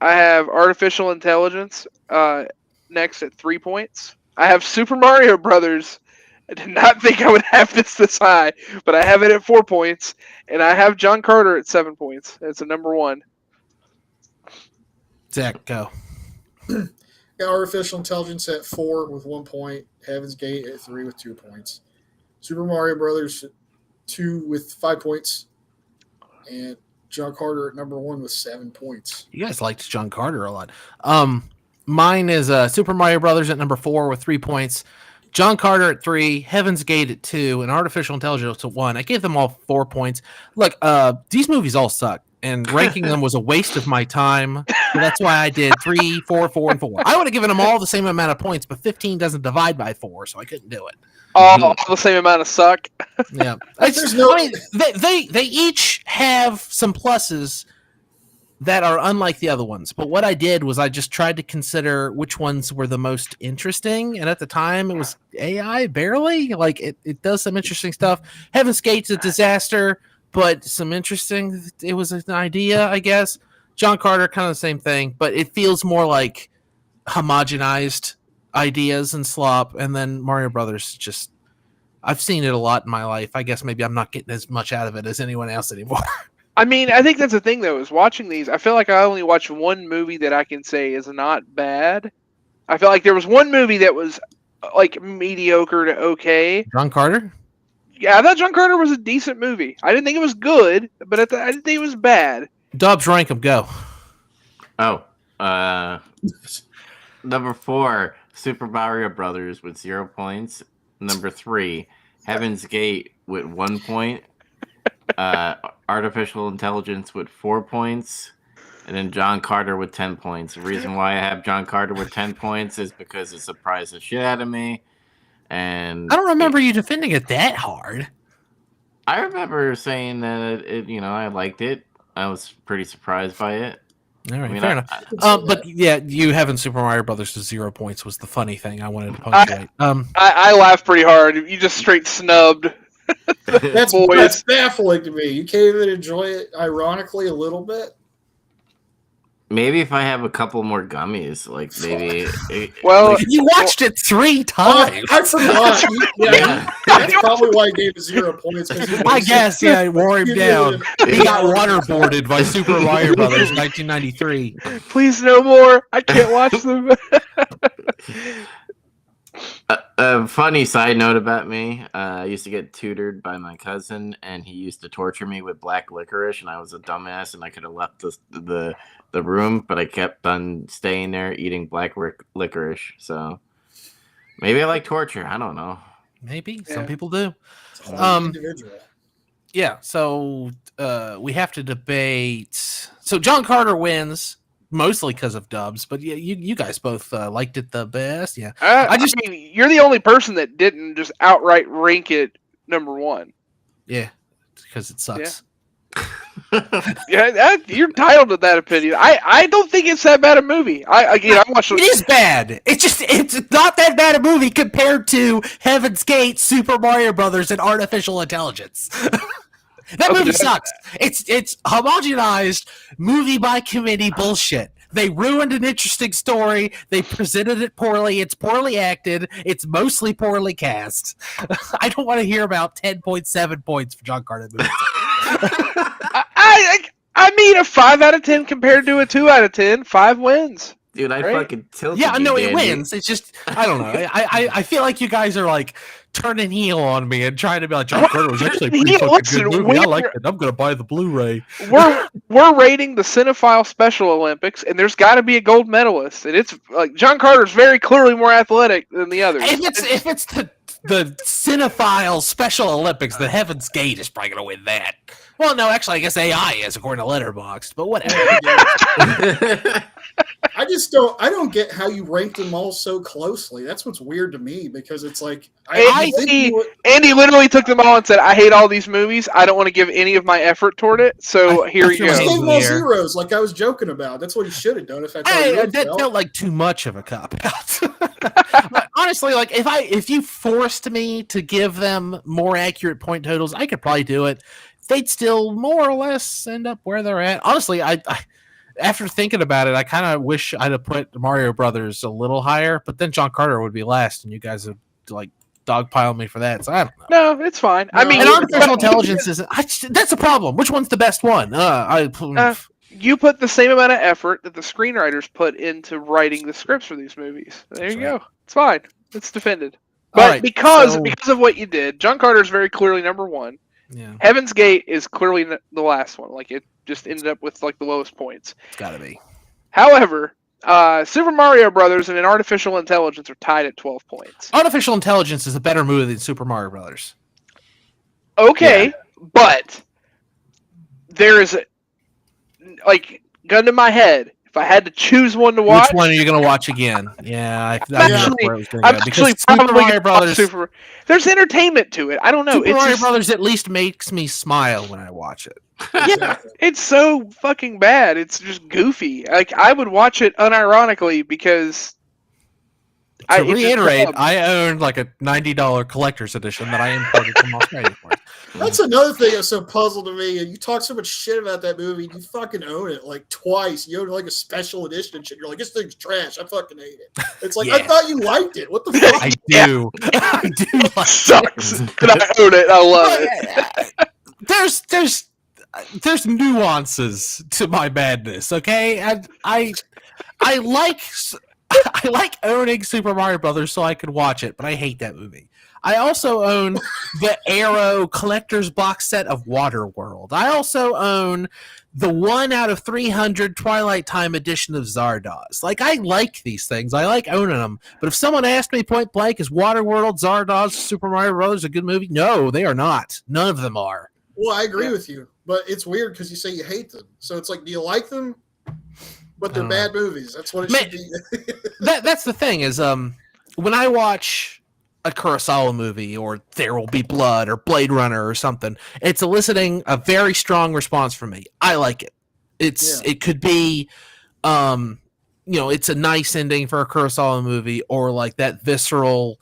I have Artificial Intelligence next at 3 points. I have Super Mario Brothers. I did not think I would have this high, but I have it at 4 points. And I have John Carter at 7 points. It's a number 1. Zach, go. Artificial Intelligence at 4 with 1 point. Heaven's Gate at 3 with 2 points. Super Mario Brothers 2 with 5 points. And John Carter at number 1 with 7 points. You guys liked John Carter a lot. Mine is Super Mario Brothers at number 4 with 3 points. John Carter at 3, Heaven's Gate at 2, and Artificial Intelligence at 1. I gave them all 4 points. Look, these movies all suck, and ranking them was a waste of my time. So that's why I did 3, 4, 4, and 4. I would have given them all the same amount of points, but 15 doesn't divide by 4, so I couldn't do it. All the same amount of suck. Yeah, they each have some pluses that are unlike the other ones. But what I did was I just tried to consider which ones were the most interesting. And at the time, it was AI, barely. Like, it does some interesting stuff. Heaven's Gate's a disaster, but some interesting. It was an idea, I guess. John Carter, kind of the same thing, but it feels more like homogenized ideas and slop. And then Mario Brothers, just, I've seen it a lot in my life. I guess maybe I'm not getting as much out of it as anyone else anymore. I mean, I think that's the thing, though, is watching these, I feel like I only watched one movie that I can say is not bad. I feel like there was one movie that was, like, mediocre to okay. John Carter? Yeah, I thought John Carter was a decent movie. I didn't think it was good, but I didn't think it was bad. Dubs, rank them, go. Oh, number 4, Super Mario Brothers with 0 points. Number 3, Heaven's Gate with 1 point. Artificial intelligence with 4 points, and then John Carter with 10 points. The reason why I have John Carter with 10 points is because it surprised the shit out of me. And I don't remember you defending it that hard. I remember saying that I liked it. I was pretty surprised by it. All right, fair enough. But yeah, you having Super Mario Brothers to 0 points was the funny thing I wanted to punctuate. I laughed pretty hard. You just straight snubbed. That's baffling to me. You can't even enjoy it ironically a little bit. Maybe if I have a couple more gummies, like maybe. You watched it 3 times. I forgot. Yeah. That's probably why he gave it 0 points. I guess, yeah, it wore him down. He got waterboarded by Super Mario Brothers 1993. Please, no more. I can't watch them. A funny side note about me, I used to get tutored by my cousin, and he used to torture me with black licorice, and I was a dumbass, and I could have left the room, but I kept on staying there eating black licorice. So maybe I like torture. I don't know. Maybe some people do. Individual. Yeah. So we have to debate. So John Carter wins mostly because of dubs, but yeah, you guys both liked it the best. Yeah. I mean, you're the only person that didn't just outright rank it number 1. Yeah, because it sucks. Yeah, you're entitled to that opinion. I don't think it's that bad a movie. I watched it. It is bad. It's not that bad a movie compared to Heaven's Gate, Super Mario Brothers, and Artificial Intelligence. That movie sucks. It's homogenized movie by committee bullshit. They ruined an interesting story. They presented it poorly. It's poorly acted. It's mostly poorly cast. I don't want to hear about 10.7 points for John Carter movies. I mean, a 5 out of 10 compared to a 2 out of 10. 5 wins. Dude, I fucking tilted. Yeah, no, it Dandy. wins. It's just, I don't know. I feel like you guys are like turning heel on me and trying to be like, John Carter was actually a pretty fucking good movie. I like it. I'm going to buy the Blu-ray. We're rating the Cinephile Special Olympics, and there's got to be a gold medalist. And it's like John Carter's very clearly more athletic than the others. If it's the Cinephile Special Olympics, the Heaven's Gate is probably going to win that. Well, no, actually, I guess AI is according to Letterboxd, but whatever. I don't get how you ranked them all so closely. That's what's weird to me, because it's like Andy literally took them all and said, "I hate all these movies. I don't want to give any of my effort toward it." So here you go. Just gave them all zeros, like I was joking about. That's what he should have done. If that felt like too much of a cop out. Honestly, like if you forced me to give them more accurate point totals, I could probably do it. They'd still more or less end up where they're at. Honestly, I after thinking about it, I kind of wish I'd have put Mario Brothers a little higher, but then John Carter would be last, and you guys would like dogpile me for that. So I don't know. No, it's fine. I mean, artificial intelligence isn't. That's a problem. Which one's the best one? You put the same amount of effort that the screenwriters put into writing the scripts for these movies. There you go. It's fine. It's defended. But because of what you did, John Carter is very clearly number 1. Yeah. Heaven's Gate is clearly the last one. Like, it just ended up with like the lowest points. It's gotta be. However, Super Mario Brothers and Artificial Intelligence are tied at 12 points. Artificial Intelligence is a better movie than Super Mario Brothers. Okay, but there is gun to my head. If I had to choose one to watch, which one are you going to watch again? Yeah, I'm actually probably Mario Brothers. There's entertainment to it. I don't know. Super Mario Brothers at least makes me smile when I watch it. Yeah, it's so fucking bad. It's just goofy. Like, I would watch it unironically because. To reiterate, I owned like a $90 collector's edition that I imported from Australia for. That's another thing that's so puzzled to me. And you talk so much shit about that movie, you fucking own it like twice. You own like a special edition and shit. You're like, this thing's trash. I fucking hate it. It's like, I thought you liked it. What the fuck? I do. I do. Like sucks. But I own it. I love it. There's nuances to my madness. Okay, I like owning Super Mario Brothers so I could watch it, but I hate that movie. I also own the Arrow collector's box set of Waterworld. I also own the 1 out of 300 Twilight Time edition of Zardoz. Like, I like these things. I like owning them. But if someone asked me point blank, is Waterworld, Zardoz, Super Mario Brothers a good movie? No, they are not. None of them are. Well, I agree with you, but it's weird because you say you hate them. So it's like, do you like them? But they're bad movies. That's what it should be. That's the thing is, when I watch a Kurosawa movie or There Will Be Blood or Blade Runner or something, it's eliciting a very strong response from me. I like it. It could be, it's a nice ending for a Kurosawa movie, or like that visceral,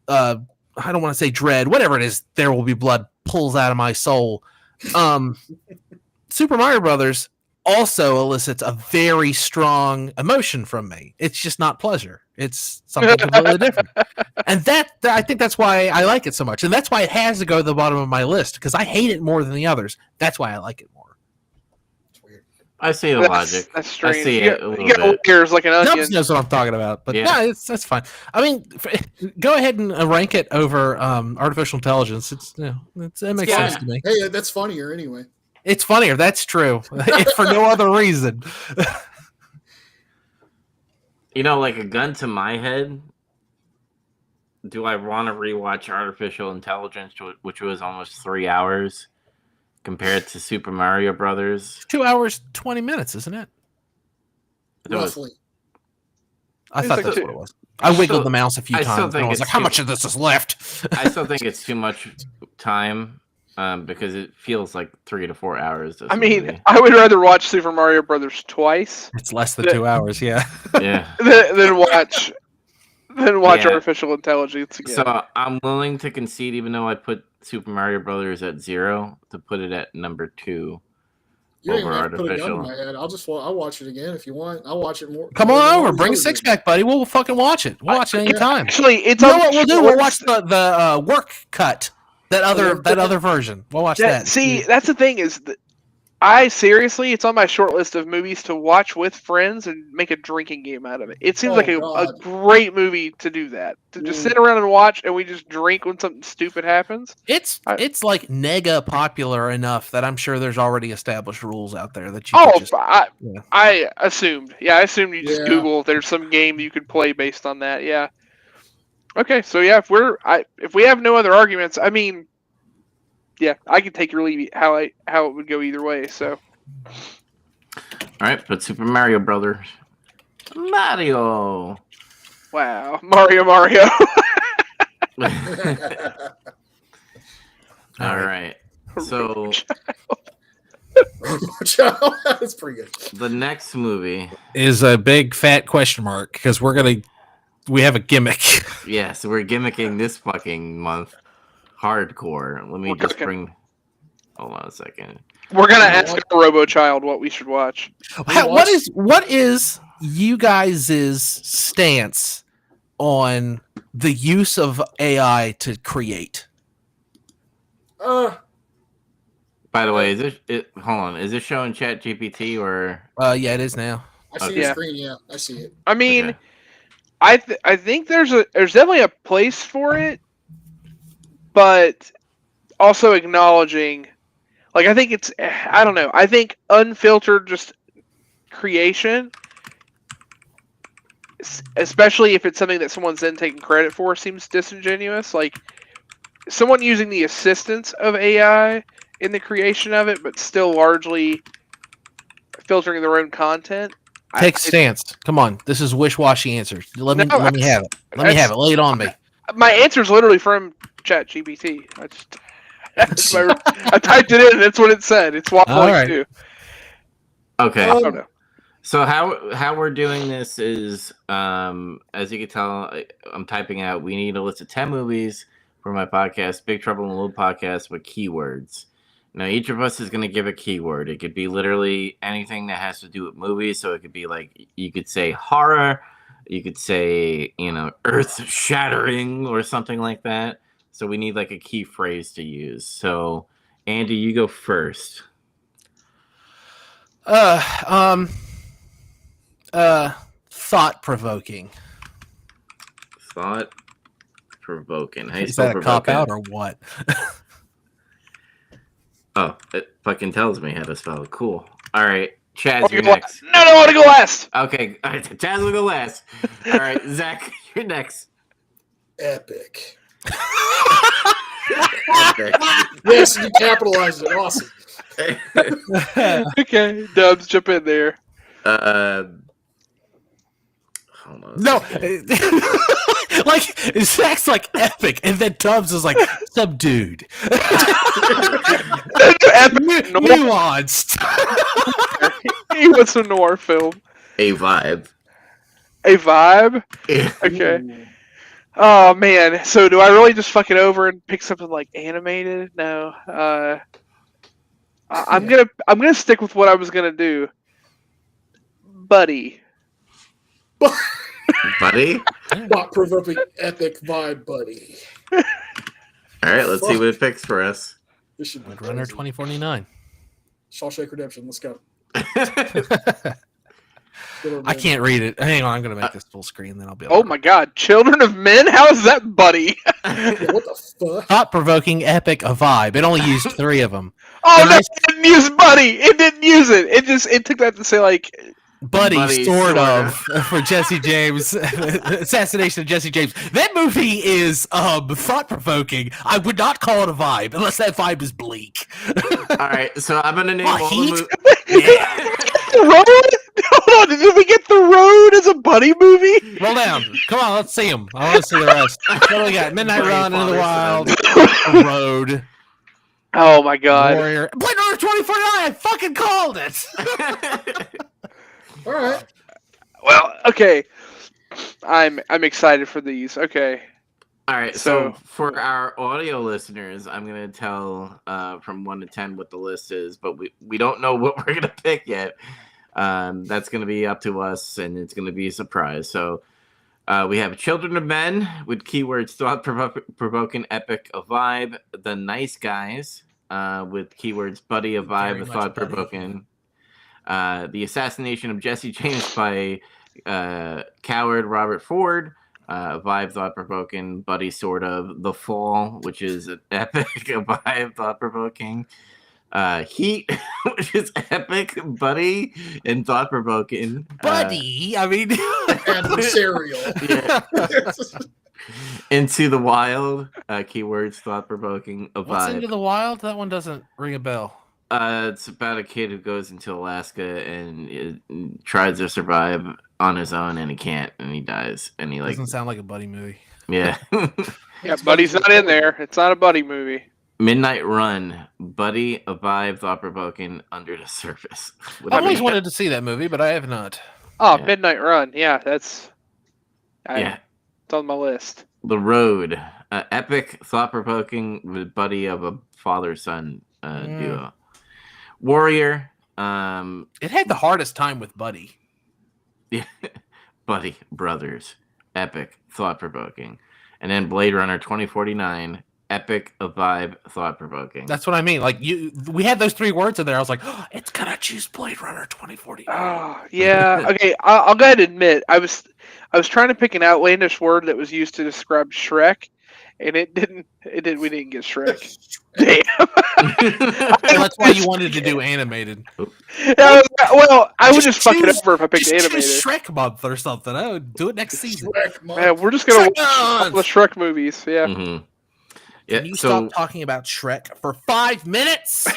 I don't want to say dread, whatever it is, There Will Be Blood pulls out of my soul. Super Mario Brothers also elicits a very strong emotion from me. It's just not pleasure. It's something completely different. And I think that's why I like it so much. And that's why it has to go to the bottom of my list, because I hate it more than the others. That's why I like it more. It's weird. I see the logic. That's strange. I see it a little you got bit. ears like an onion. Nobody knows what I'm talking about, but Yeah. that's fine. I mean, go ahead and rank it over artificial intelligence. It makes Yeah. sense to me. Hey, that's funnier anyway. It's funnier. That's true. It's for no other reason. Like a gun to my head, do I want to rewatch Artificial Intelligence, which was almost 3 hours, compared to Super Mario Brothers? 2 hours, 20 minutes, isn't it? Roughly. I It's thought like that's two- what it was. I wiggled the mouse a few I still times, and think I was it's like, how too- much of this is left? I still think it's too much time because it feels like 3 to 4 hours. This I mean, movie. I would rather watch Super Mario Brothers twice It's less than 2 hours, yeah. Yeah. than watch Yeah. Artificial Intelligence again. So I'm willing to concede, even though I put Super Mario Brothers at 0, to put it at number 2. You don't even Over have to put a gun in artificial. my head. I'll watch it again if you want. I'll watch it more. Come more than on all over. the Bring a others. six pack, buddy. We'll fucking watch it. We'll watch it anytime. Actually, it's You know on what we'll do? short We'll watch list. the work cut. That other version. We'll watch that. See, that's the thing is, it's on my short list of movies to watch with friends and make a drinking game out of it. It seems Oh, like a God. great movie to do that. To just sit around and watch, and we just drink when something stupid happens. It's like nega popular enough that I'm sure there's already established rules out there that you Oh, can just. Yeah. I assumed. Yeah, I assumed you just Yeah. Google if there's some game you could play based on that. Yeah. Okay, so yeah, if we have no other arguments, I mean, yeah, I could take or leave it how it would go either way. So All right, but Super Mario Brothers. Mario. wow, Mario. All right. So That's pretty good. the next movie, Is a big fat question mark because we have a gimmick. yeah, so we're gimmicking this fucking month hardcore. Let me We're just cooking. hold on a second. We're gonna ask a Robo Child what we should watch. What is you guys' stance on the use of AI to create? By the way, hold on, is this showing Chat GPT or Yeah, it is now. I see Yeah. the screen. Yeah, I see it. I mean, Okay. I think there's definitely a place for it, but also acknowledging, like, I think it's, I don't know, I think unfiltered just creation, especially if it's something that someone's then taking credit for, seems disingenuous. Like, someone using the assistance of AI in the creation of it, but still largely filtering their own content. Take a stance. Come on, this is wish-washy answers. Let me have it. Let me have it. Lay it on me. My answer is literally from ChatGPT. I typed it in, and that's what it said. It's waffling All right. too. okay? I don't know. So how we're doing this is, as you can tell, I'm typing out. We need a list of 10 movies for my podcast, Big Trouble in Little Podcast, with keywords. Now, each of us is going to give a keyword. It could be literally anything that has to do with movies. So it could be like, you could say horror, you could say, earth-shattering or something like that. So we need like a key phrase to use. So, Andy, you go first. Thought-provoking. Thought-provoking. How you Is spell that a cop provoking? out or what? Oh, it fucking tells me how to spell it. Cool. All right, Chaz, you're No, next. I want to go last. Okay, all right, Chaz will go last. All right, Zach, you're next. Epic. Epic. Yes, you capitalized it. Awesome. Okay, Dubs, jump in there. Hold on. No, like Zach's like epic, and then Tubbs is like subdued, nuanced. He wants a noir film. A vibe. A vibe? Okay. Ooh. Oh man. So do I really just fuck it over and pick something like animated? No. I'm gonna stick with what I was gonna do. Buddy. Buddy? Thought-provoking epic vibe, buddy. Alright, let's see what it picks for us. This should be Blade Runner crazy. 2049. Shawshank Redemption. Let's go. I can't read it. Hang on, I'm gonna make this full screen, then I'll be. Oh my God! Children of Men? How is that Buddy? Yeah, what the fuck? Thought-provoking epic a vibe. It only used 3 of them. Oh Nice. no! It didn't use Buddy. It didn't use it. It took that to say like. Buddy, sort of, for Jesse James. Assassination of Jesse James. That movie is I would not call it a vibe unless that vibe is bleak. Alright, so I'm gonna name What, all Heat? the The Road? Hold on, did we get The Road as a Buddy movie? Roll down. Come on, let's see them. I want to see the rest. What do we got? Midnight Buddy Run, Into the Wild, Father The Road, Oh my God! Warrior. Blade Runner 2049. I fucking called it. All right. Well, okay. I'm excited for these. Okay. All right, So- so for our audio listeners, I'm gonna tell from 1 to 10 what the list is, but we don't know what we're gonna pick yet. That's gonna be up to us, and it's gonna be a surprise. So we have Children of Men with keywords thought-provoking, epic, a vibe. The Nice Guys with keywords buddy, a Very vibe, a much thought-provoking. The Assassination of Jesse James by Coward Robert Ford. Vibe, thought-provoking, buddy, sort of. The Fall, which is an epic, a vibe, thought-provoking. Heat, which is epic, buddy, and thought-provoking. Buddy, I mean, Adversarial. Into the Wild, keywords, thought-provoking, a what's vibe. Into the Wild? That one doesn't ring a bell. It's about a kid who goes into Alaska and tries to survive on his own, and he can't, and he dies, and he Doesn't sound like a buddy movie. yeah. Yeah, Buddy's not in there. It's not a Buddy movie. Midnight Run, buddy, a vibe, thought-provoking, under the surface. I've always wanted to see that movie, but I have not. Oh, Yeah. Midnight Run. Yeah, that's. Yeah. It's on my list. The Road, epic, thought-provoking, with buddy of a father-son duo. Warrior, It had the hardest time with Buddy. buddy, brothers, epic, thought-provoking. And then Blade Runner 2049, epic, a vibe, thought-provoking. That's what I mean. Like we had those 3 words in there. I was like, oh, it's gonna choose Blade Runner 2040. Oh, yeah. Okay, I'll go ahead and admit I was trying to pick an outlandish word that was used to describe Shrek, and it didn't. We didn't get Shrek. Damn. Well, that's why you wanted to do animated. Well, I would just fuck it choose- over if I picked Just animated. choose Shrek month or something. I would do it next season. Shrek month. Yeah, we're just gonna Shrek watch all month! the Shrek movies. Yeah. Mhm. Yeah, Can you so stop talking about Shrek for 5 minutes?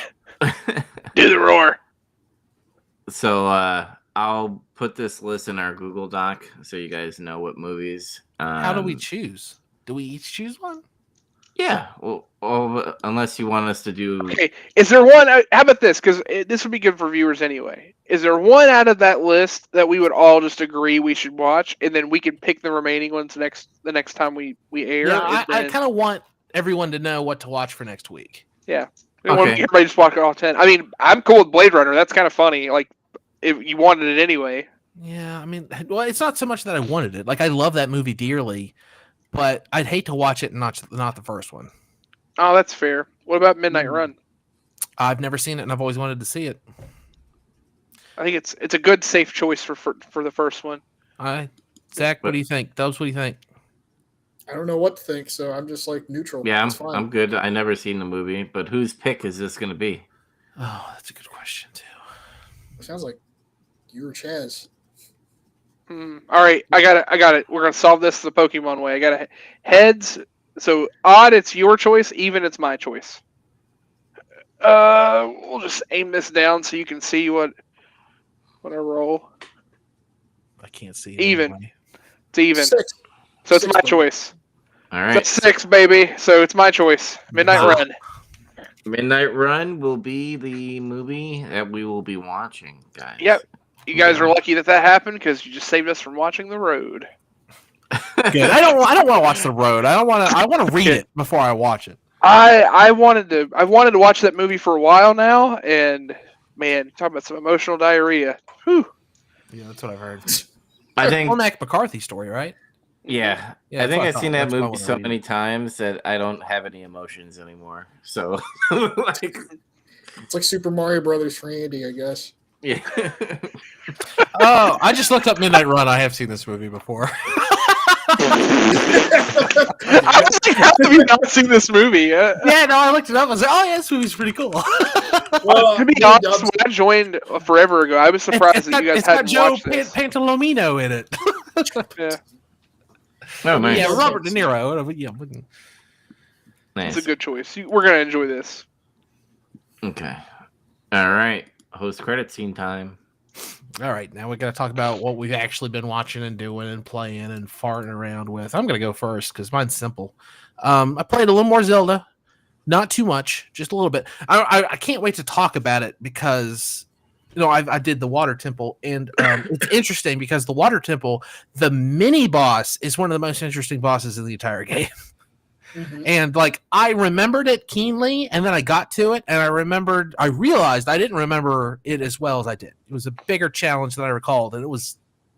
Do the roar. so I'll put this list in our Google Doc so you guys know what movies. How do we choose? Do we each choose one? Yeah, well, unless you want us to do. Okay, is there one? How about this? Because this would be good for viewers anyway. Is there one out of that list that we would all just agree we should watch, and then we can pick the remaining ones the next time we air? Yeah, and I then- kind of want everyone to know what to watch for next week. We want Okay. everybody just watch all 10. I mean, I'm cool with Blade Runner. That's kind of funny. Like, if you wanted it anyway. Yeah, I mean, well, it's not so much that I wanted it. Like, I love that movie dearly, but I'd hate to watch it and not the first one. Oh, that's fair. What about Midnight Run? I've never seen it, and I've always wanted to see it. I think it's a good safe choice for the first one. Zach, what do you think? Dubs, what do you think? I don't know what to think, so I'm just like neutral. Yeah, It's fine. I'm good. I never seen the movie, but whose pick is this going to be? Oh, that's a good question too. It sounds like you or Chaz. All right, I got it. We're gonna solve this the Pokemon way. I got it. Heads, So odd, it's your choice. Even, it's my choice. We'll just aim this down so you can see what I roll. I can't see it. Even. Anyway. It's even. 6. So it's 6, my buddy. choice. All right. So 6, baby. So it's my choice. Midnight Wow. Run. Midnight Run will be the movie that we will be watching, guys. Yep. You guys are lucky that happened because you just saved us from watching The Road. Good. I don't want to watch The Road. I want to read it before I watch it. I wanted to watch that movie for a while now, and man, talk about some emotional diarrhea. Whew. Yeah, that's what I've heard. I think. Cormac McCarthy story, right? Yeah, Yeah, I think that's I've what I seen thought. that That's what I movie wanna so read. many times that I don't have any emotions anymore. So, like, It's like Super Mario Brothers for Andy, I guess. yeah. Oh, I just looked up Midnight Run. I have seen this movie before. I was like, how have you not seen this movie? Yeah, no, I looked it up. I was like, oh yeah, this movie's pretty cool. Well, To be honest, when I joined forever ago, I was surprised that you guys it's got hadn't Joe watched this. Pantalomino in it. Yeah, Oh, nice. Yeah, Robert De Niro. Whatever. Yeah. Nice. it's a good choice. We're gonna enjoy this. Okay. All right. Post credit scene time. All right, now we got to talk about what we've actually been watching and doing and playing and farting around with. I'm going to go first because mine's simple. I played a little more Zelda, not too much, just a little bit. I can't wait to talk about it because, you know, I did the Water Temple, and it's interesting because the Water Temple, the mini boss, is one of the most interesting bosses in the entire game. Mhm. And like I remembered it keenly, and then I got to it, and I realized I didn't remember it as well as I did. It was a bigger challenge than I recalled, and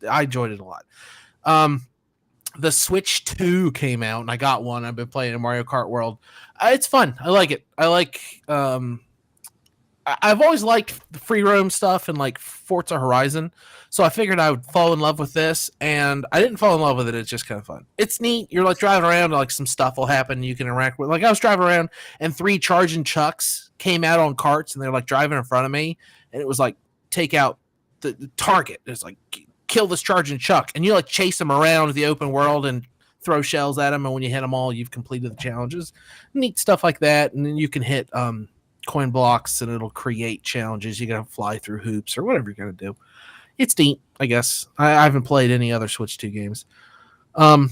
I enjoyed it a lot. The Switch 2 came out, and I got one. I've been playing in Mario Kart World. It's fun. I like it. I've always liked the free roam stuff and like Forza Horizon, so I figured I would fall in love with this, and I didn't fall in love with it. It's just kind of fun. It's neat. You're like driving around, and, like some stuff will happen. You can interact with. Like I was driving around, and 3 charging chucks came out on carts, and they're like driving in front of me, and it was like take out the target. It's like kill this charging chuck, and you like chase them around the open world and throw shells at them, and when you hit them all, you've completed the challenges. Neat stuff like that, and then you can hit coin blocks and it'll create challenges. You gotta fly through hoops or whatever you're gonna do. It's neat, I guess. I haven't played any other Switch 2 games. I'm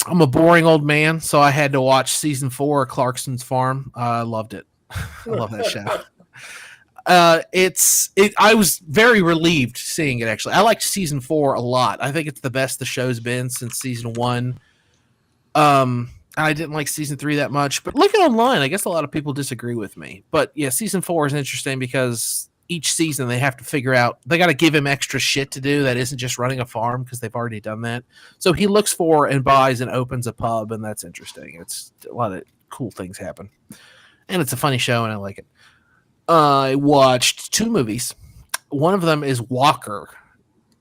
a boring old man, so I had to watch season 4 of Clarkson's Farm. I loved it. I love that show. I was very relieved seeing it. Actually, I liked season 4 a lot. I think it's the best the show's been since season 1. I didn't like season 3 that much, but looking online, I guess a lot of people disagree with me. But yeah, season 4 is interesting because each season they have to figure out, they got to give him extra shit to do that isn't just running a farm because they've already done that. So he looks for and buys and opens a pub, and that's interesting. It's a lot of cool things happen, and it's a funny show, and I like it. I watched 2 movies. One of them is Walker.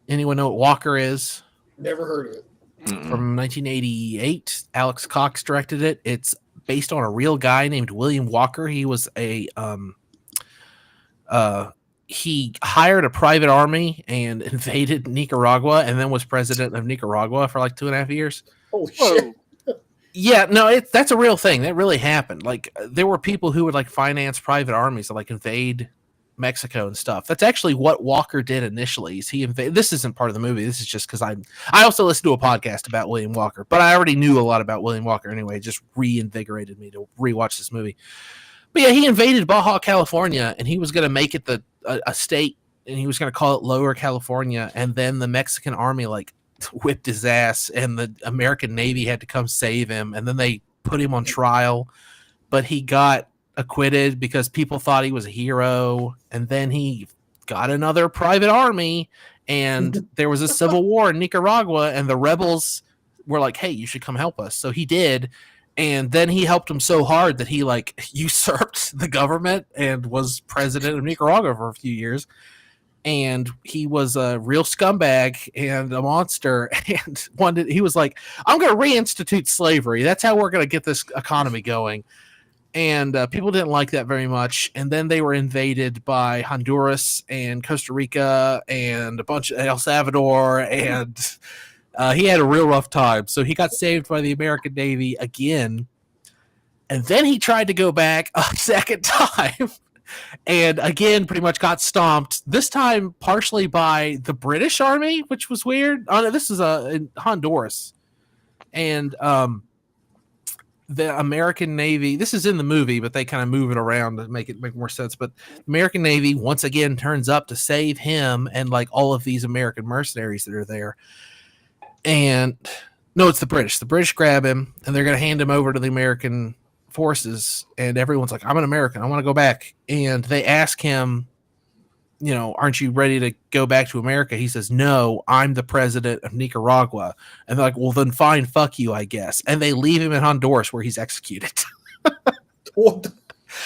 Anyone know what Walker is? Never heard of it. From 1988. Alex Cox directed it. It's based on a real guy named William Walker. He was he hired a private army and invaded Nicaragua and then was president of Nicaragua for like 2.5 years. Holy shit. Whoa. Yeah, no, that's a real thing. That really happened. Like there were people who would like finance private armies to like invade Mexico and stuff. That's actually what Walker did initially. Is he invaded? This isn't part of the movie. This is just because I also listened to a podcast about William Walker, but I already knew a lot about William Walker anyway. It just reinvigorated me to rewatch this movie. But yeah, he invaded Baja California, and he was going to make it a state, and he was going to call it Lower California. And then the Mexican army like whipped his ass, and the American Navy had to come save him. And then they put him on trial, but he got acquitted because people thought he was a hero. And then he got another private army, and there was a civil war in Nicaragua, and the rebels were like, hey, you should come help us. So he did. And then he helped him so hard that he like usurped the government and was president of Nicaragua for a few years. And he was a real scumbag and a monster. And he was like, I'm going to reinstitute slavery. That's how we're going to get this economy going. And people didn't like that very much. And then they were invaded by Honduras and Costa Rica and a bunch of El Salvador and He had a real rough time, so he got saved by the American Navy again, and then he tried to go back a second time, and again pretty much got stomped. This time partially by the British Army, which was weird. Oh no, this is in Honduras, and the American Navy. This is in the movie, but they kind of move it around to make it make more sense. But American Navy once again turns up to save him and like all of these American mercenaries that are there. And no, it's the British. The British grab him and they're going to hand him over to the American forces. And everyone's like, I'm an American. I want to go back. And they ask him, you know, aren't you ready to go back to America? He says, no, I'm the president of Nicaragua. And they're like, well, then fine, fuck you, I guess. And they leave him in Honduras where he's executed. What the-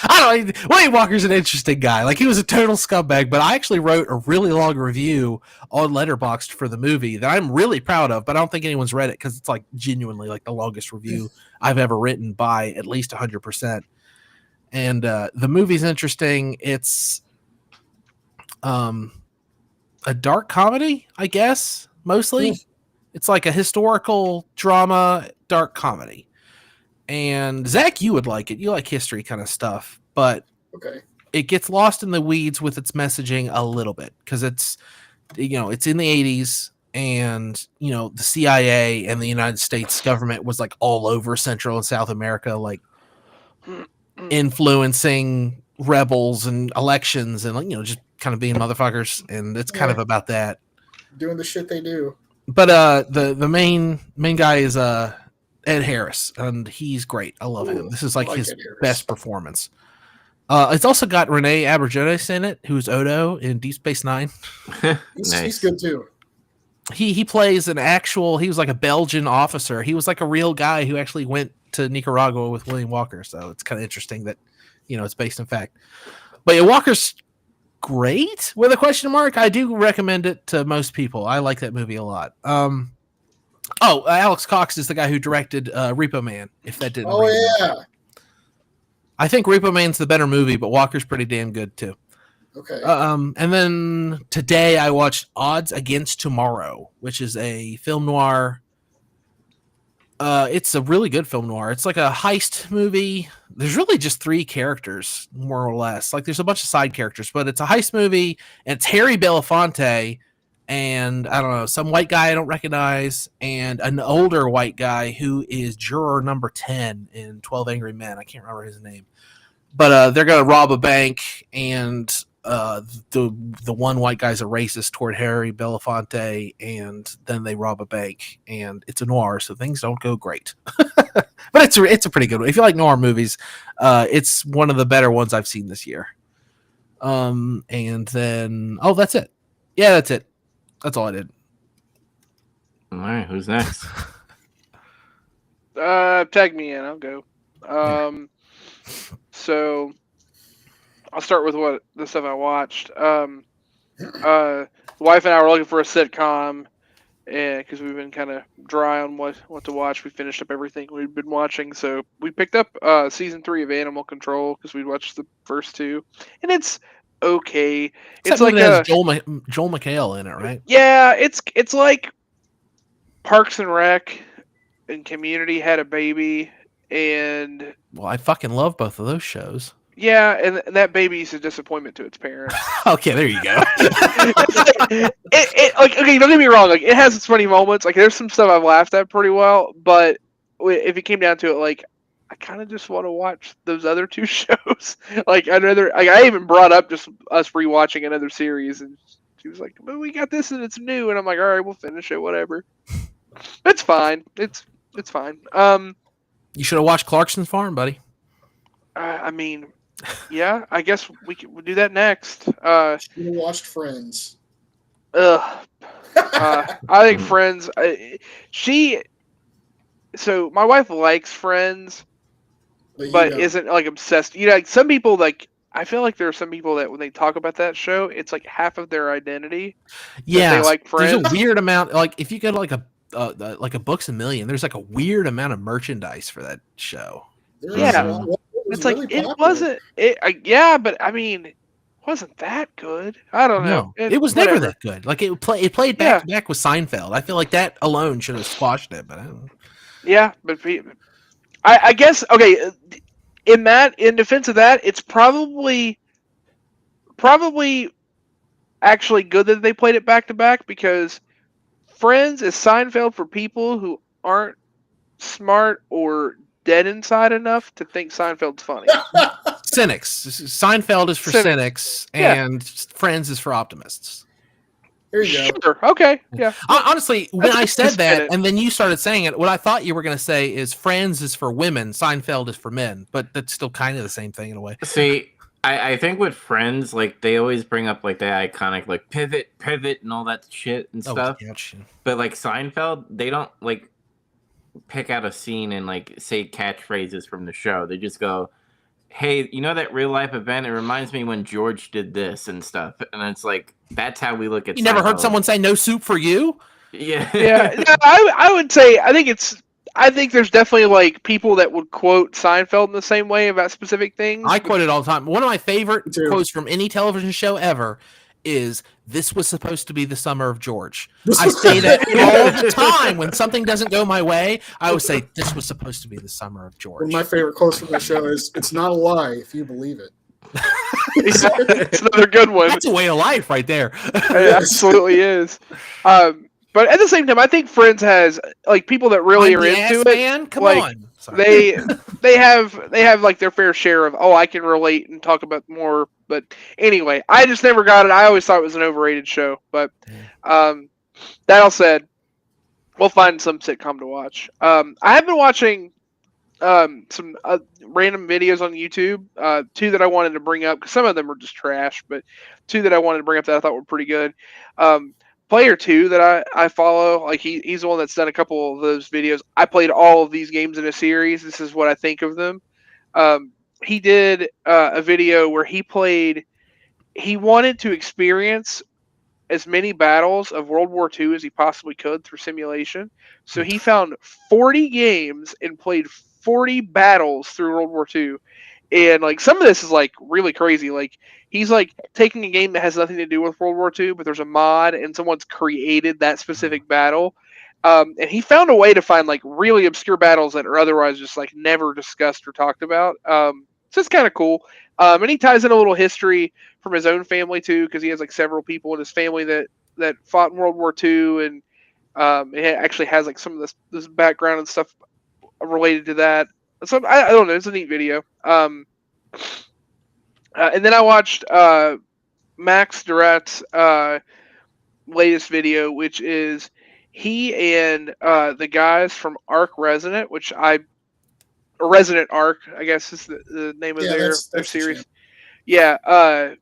I don't know. William Walker's an interesting guy. Like, he was a total scumbag, but I actually wrote a really long review on Letterboxd for the movie that I'm really proud of, but I don't think anyone's read it because it's like genuinely like the longest review I've ever written by at least 100%. And the movie's interesting. It's a dark comedy, I guess, mostly. It's like a historical drama, dark comedy. And Zach, you would like it. You like history kind of stuff, but Okay. it gets lost in the weeds with its messaging a little bit because it's, you know, it's in the 80s and, you know, the CIA and the United States government was like all over Central and South America, like influencing rebels and elections and, like, you know, just kind of being motherfuckers. And it's kind of about that. Doing the shit they do. But the main guy is Ed Harris, and he's great. I love him. This is like his best performance. It's also got Renee Auberjonois in it, who's Odo in Deep Space Nine. He's good too. He plays an actual. He was like a Belgian officer. He was like a real guy who actually went to Nicaragua with William Walker. So it's kind of interesting that, you know, it's based in fact. But yeah, Walker's great with a question mark. I do recommend it to most people. I like that movie a lot. Alex Cox is the guy who directed Repo Man. If that didn't. Oh yeah. I think Repo Man's the better movie, but Walker's pretty damn good too. Okay. And then today I watched Odds Against Tomorrow, which is a film noir. It's a really good film noir. It's like a heist movie. There's really just three characters, more or less. Like, there's a bunch of side characters, but it's a heist movie, and it's Harry Belafonte and, I don't know, some white guy I don't recognize, and an older white guy who is juror number 10 in 12 Angry Men. I can't remember his name. But they're going to rob a bank, and the one white guy's a racist toward Harry Belafonte, and then they rob a bank, and it's a noir, so things don't go great. But it's a pretty good one. If you like noir movies, it's one of the better ones I've seen this year. And then that's it. Yeah, that's it. That's all I did. All right, who's next? Tag me in. I'll go. So I'll start with the stuff I watched. The wife and I were looking for a sitcom, and because we've been kind of dry on what to watch, we finished up everything we've been watching. So we picked up season 3 of Animal Control because we watched the first 2, and it's okay. It's like Joel McHale in it, right? Yeah, it's like Parks and Rec and Community had a baby, and well, I fucking love both of those shows. Yeah, and that baby's a disappointment to its parents. Okay, there you go. Okay, don't get me wrong. Like, it has its funny moments. Like, there's some stuff I've laughed at pretty well, but if it came down to it, like, I kind of just want to watch those other 2 shows. Like, I even brought up just us rewatching another series, and she was like, "Well, we got this and it's new," and I'm like, "All right, we'll finish it, whatever." It's fine. It's fine. You should have watched Clarkson's Farm, buddy. I mean, yeah, I guess we'll do that next. You watched Friends. I think Friends. So my wife likes Friends, but isn't like obsessed. You know, like some people like. I feel like there are some people that when they talk about that show, it's like half of their identity. Yeah, they like Friends. There's a weird amount. Like if you go to like a Books a Million, there's like a weird amount of merchandise for that show. Yeah. It's really like popular. It wasn't. Yeah, but I mean, wasn't that good. I don't know. No, it was never Whatever. that good. Like it played back to back with Seinfeld. I feel like that alone should have squashed it. But I don't know. Yeah, but I guess okay. In defense of that, it's probably actually good that they played it back to back, because Friends is Seinfeld for people who aren't smart or dead inside enough to think Seinfeld's funny. Cynics. Seinfeld is for cynics, and Friends is for optimists. Here you go. Sure. Okay. Yeah. Honestly, when I said that, and then you started saying it, what I thought you were going to say is Friends is for women, Seinfeld is for men, but that's still kind of the same thing in a way. See, I think with Friends, like they always bring up like the iconic like pivot, and all that shit and stuff. But like Seinfeld, they don't like pick out a scene and like say catchphrases from the show. They just go, hey, you know that real life event? It reminds me when George did this and stuff. And it's like, that's how we look at You never heard someone say no soup for you? Yeah. Yeah. I would say, I think there's definitely like people that would quote Seinfeld in the same way about specific things. I quote it all the time. One of my favorite quotes from any television show ever is, "This was supposed to be the summer of George." I say that all the time when something doesn't go my way. I always say, "This was supposed to be the summer of George." One of my favorite quotes from the show is, "It's not a lie if you believe it." It's another good one. That's a way of life right there. It absolutely is. But at the same time, I think Friends has like people that really are into it. Man, come on. Sorry. They have like their fair share of, I can relate and talk about more. But anyway, I just never got it. I always thought it was an overrated show. But that all said, we'll find some sitcom to watch. I have been watching some random videos on YouTube. Two that I wanted to bring up, because some of them are just trash, but two that I wanted to bring up that I thought were pretty good. Player 2 that I follow, like he's the one that's done a couple of those videos. I played all of these games in a series. This is what I think of them. He did a video where he wanted to experience as many battles of World War II as he possibly could through simulation. So he found 40 games and played 40 battles through World War II. And like some of this is like really crazy. Like he's like taking a game that has nothing to do with World War II, but there's a mod and someone's created that specific battle. And he found a way to find like really obscure battles that are otherwise just like never discussed or talked about. So it's kind of cool. And he ties in a little history from his own family too, because he has like several people in his family that fought in World War II, and it actually has like some of this background and stuff related to that. So I don't know. It's a neat video. And then I watched Max Durat's latest video, which is he and the guys from Arc Resonant, Resonant Arc, I guess is the name of their series. Yeah,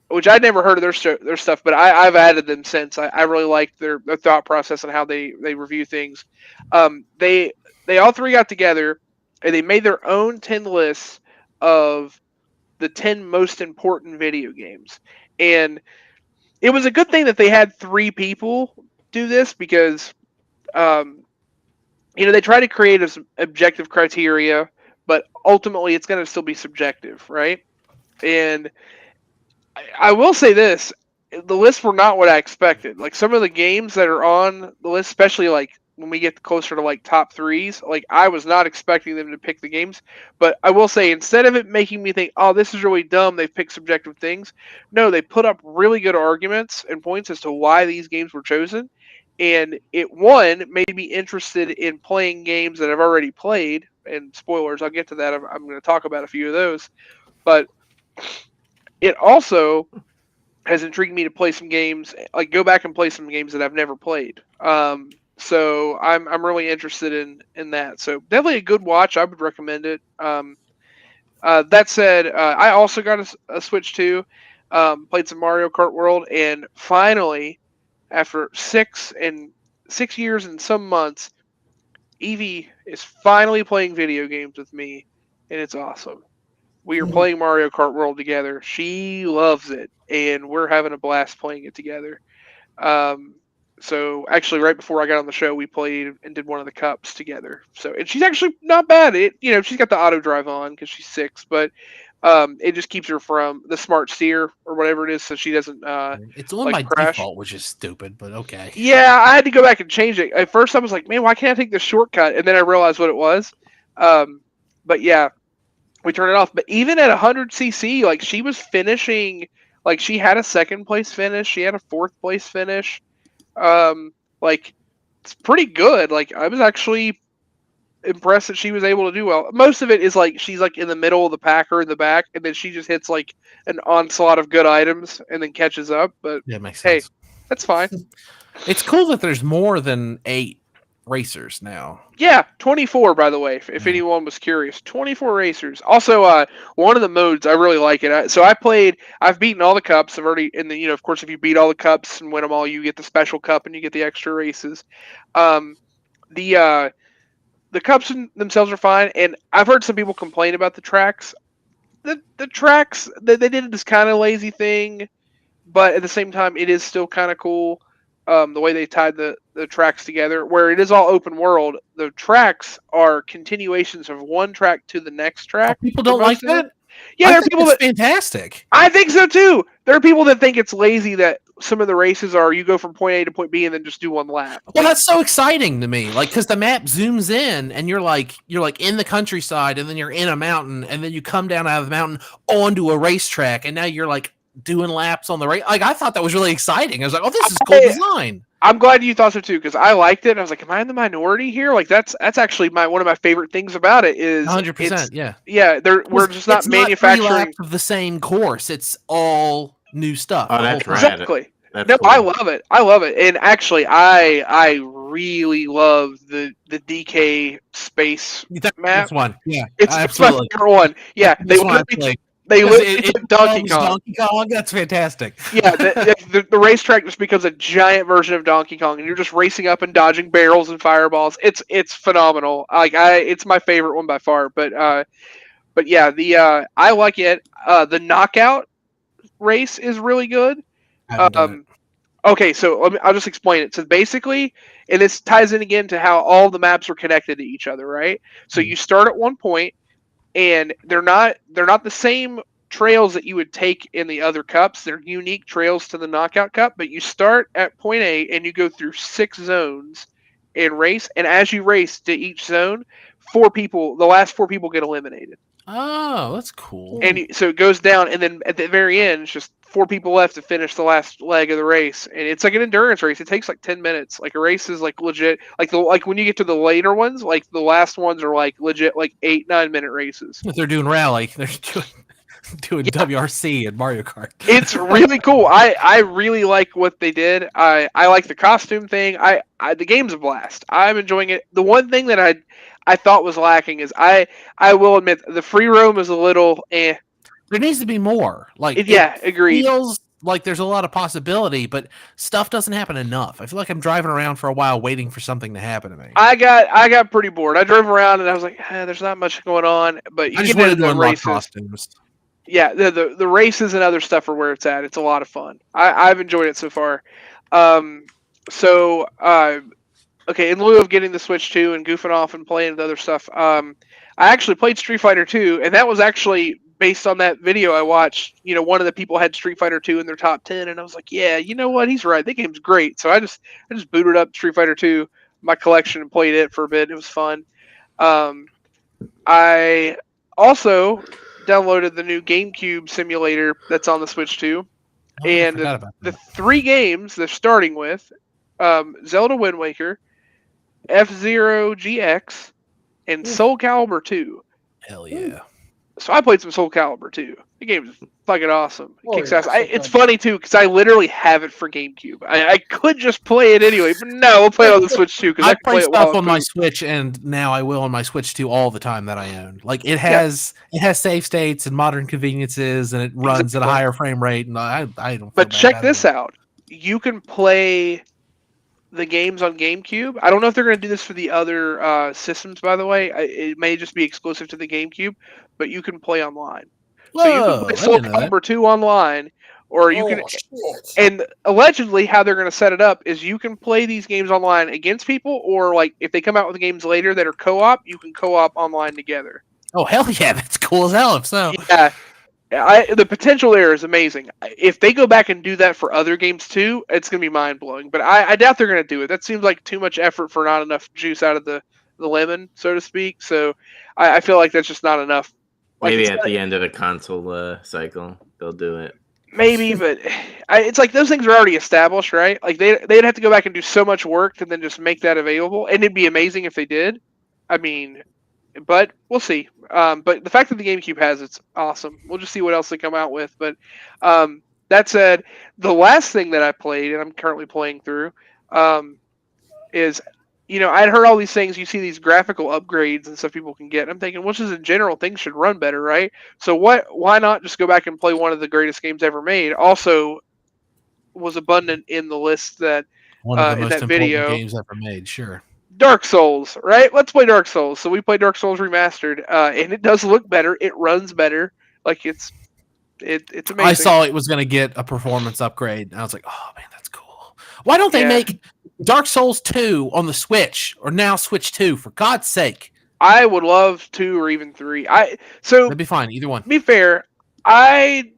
which I'd never heard of their stuff, but I've added them since. I really liked their thought process and how they review things. They all three got together and they made their own 10 lists of the 10 most important video games. And it was a good thing that they had 3 people do this, because they try to create some objective criteria, but ultimately it's going to still be subjective, right? And I will say this, the lists were not what I expected. Like some of the games that are on the list, especially like when we get closer to like top 3s, like I was not expecting them to pick the games. But I will say, instead of it making me think, oh, this is really dumb, they've picked subjective things, no, they put up really good arguments and points as to why these games were chosen. And it, made me interested in playing games that I've already played. And spoilers, I'll get to that. I'm going to talk about a few of those. But it also has intrigued me to play some games, like go back and play some games that I've never played. So I'm really interested in that. So definitely a good watch. I would recommend it. That said, I also got a Switch too. Played some Mario Kart World, and finally, after 6 years and some months, Evie is finally playing video games with me, and it's awesome. We are playing Mario Kart World together. She loves it, and we're having a blast playing it together. So actually, right before I got on the show, we played and did one of the cups together. So, and she's actually not bad. She's got the auto drive on because she's 6, but It just keeps her from the smart steer or whatever it is, so she doesn't It's on like by crash. default, which is stupid, but okay. Yeah, I had to go back and change it. At first, I was like, man, why can't I take the shortcut? And then I realized what it was. But yeah, we turned it off. But even at 100cc, like she was finishing, like she had a second place finish, she had a fourth place finish. Like it's pretty good. Like I was actually impressed that she was able to do well. Most of it is like she's like in the middle of the pack or in the back, and then she just hits like an onslaught of good items and then catches up. But Yeah, it makes hey, sense. that's fine. It's cool that there's more than 8 racers now. Yeah, 24 by the way, if Yeah. anyone was curious. 24 racers. Also, one of the modes I really like it. I've beaten all the cups. I've already, and then of course, if you beat all the cups and win them all, you get the special cup and you get the extra races. The cups themselves are fine, and I've heard some people complain about the tracks. The tracks they did this kind of lazy thing, but at the same time, it is still kind of cool. The way they tied the tracks together, where it is all open world, the tracks are continuations of one track to the next track. People don't like that? Yeah, there are people that fantastic. I think so too. There are people that think it's lazy that some of the races are you go from point A to point B and then just do one lap. Well, that's so exciting to me. Like, because the map zooms in and you're like in the countryside, and then you're in a mountain, and then you come down out of the mountain onto a racetrack, and now you're like doing laps on the race. Like, I thought that was really exciting. I was like, oh, this is cool design. I'm glad you thought so too, because I liked it. I was like, am I in the minority here? Like that's actually one of my favorite things about it is 100%. Yeah. Yeah, we're just not manufacturing not 3 laps of the same course. It's all new stuff. Oh, that's right. Exactly. That's no, cool. I love it. I love it. And actually, I really love the DK space map. This one. Yeah. It's my favorite one. Yeah, they literally took Donkey Kong. Donkey Kong. That's fantastic. Yeah, the racetrack just becomes a giant version of Donkey Kong, and you're just racing up and dodging barrels and fireballs. It's phenomenal. It's my favorite one by far. But yeah, I like it. The knockout race is really good. Okay, so I'll just explain it. So basically, and this ties in again to how all the maps are connected to each other, right? So you start at one point, and they're not the same trails that you would take in the other cups. They're unique trails to the knockout cup, but you start at point A and you go through 6 zones and race, and as you race to each zone, the last 4 people get eliminated. Oh, that's cool. And so it goes down, and then at the very end, it's just 4 people left to finish the last leg of the race, and it's like an endurance race. It takes like 10 minutes. Like a race is like legit. Like when you get to the later ones, like the last ones are like legit, like 8-9 minute races. If they're doing rally, they're doing WRC and Mario Kart. It's really cool. I really like what they did. I like the costume thing. The game's a blast. I'm enjoying it. The one thing that I thought was lacking is I will admit the free roam is a little eh. There needs to be more. Agreed. Feels like there's a lot of possibility, but stuff doesn't happen enough. I feel like I'm driving around for a while waiting for something to happen to me. I got pretty bored. I drove around and I was like, there's not much going on. But you get into the races. Costumes. Yeah, the races and other stuff are where it's at. It's a lot of fun. I've enjoyed it so far. Okay, in lieu of getting the Switch 2 and goofing off and playing with other stuff, I actually played Street Fighter 2, and that was actually based on that video I watched. One of the people had Street Fighter 2 in their top 10, and I was like, yeah, you know what? He's right. That game's great. So I just booted up Street Fighter 2, my collection, and played it for a bit. It was fun. I also downloaded the new GameCube simulator that's on the Switch 2. And the 3 games they're starting with, Zelda Wind Waker, F-Zero GX, and Soul Calibur 2. Hell yeah. So I played some Soul Calibur 2. The game is fucking awesome. It kicks ass. So it's funny too because I literally have it for GameCube. I could just play it anyway, but no, we'll play it on the Switch 2 because I can play it stuff on my Switch, and now I will on my Switch 2 all the time that I own. Like it has save states and modern conveniences, and it runs at a higher frame rate. And I don't. But check this out. You can play the games on GameCube. I don't know if they're going to do this for the other systems, by the way. It may just be exclusive to the GameCube, but you can play online. Whoa, so you can play Soul Calibur 2 online, or you can. And allegedly, how they're going to set it up is you can play these games online against people, or like if they come out with games later that are co-op, you can co-op online together. Oh hell yeah, that's cool as hell. If so, Yeah, the potential there is amazing. If they go back and do that for other games too, it's gonna be mind blowing. But I doubt they're gonna do it. That seems like too much effort for not enough juice out of the lemon, so to speak. So I feel like that's just not enough. Like Maybe it's at not, the end of the console cycle, they'll do it. maybe, but it's like those things are already established, right? Like they'd have to go back and do so much work to then just make that available, and it'd be amazing if they did. I mean, but we'll see. But the fact that the GameCube has it's awesome. We'll just see what else they come out with. But that said, the last thing that I played and I'm currently playing through is, I'd heard all these things. You see these graphical upgrades and stuff people can get. And I'm thinking, which is in general, things should run better, right? So why not just go back and play one of the greatest games ever made? Also, was abundant in the list that one of the in most that important video. games ever made. Sure. Dark Souls, right? Let's play Dark Souls. So we play Dark Souls Remastered, and it does look better. It runs better. Like it's amazing. I saw it was going to get a performance upgrade, and I was like, "Oh man, that's cool." Why don't they make Dark Souls 2 on the Switch or now Switch 2? For God's sake, I would love 2 or even 3. that'd be fine. Either one. To be fair, I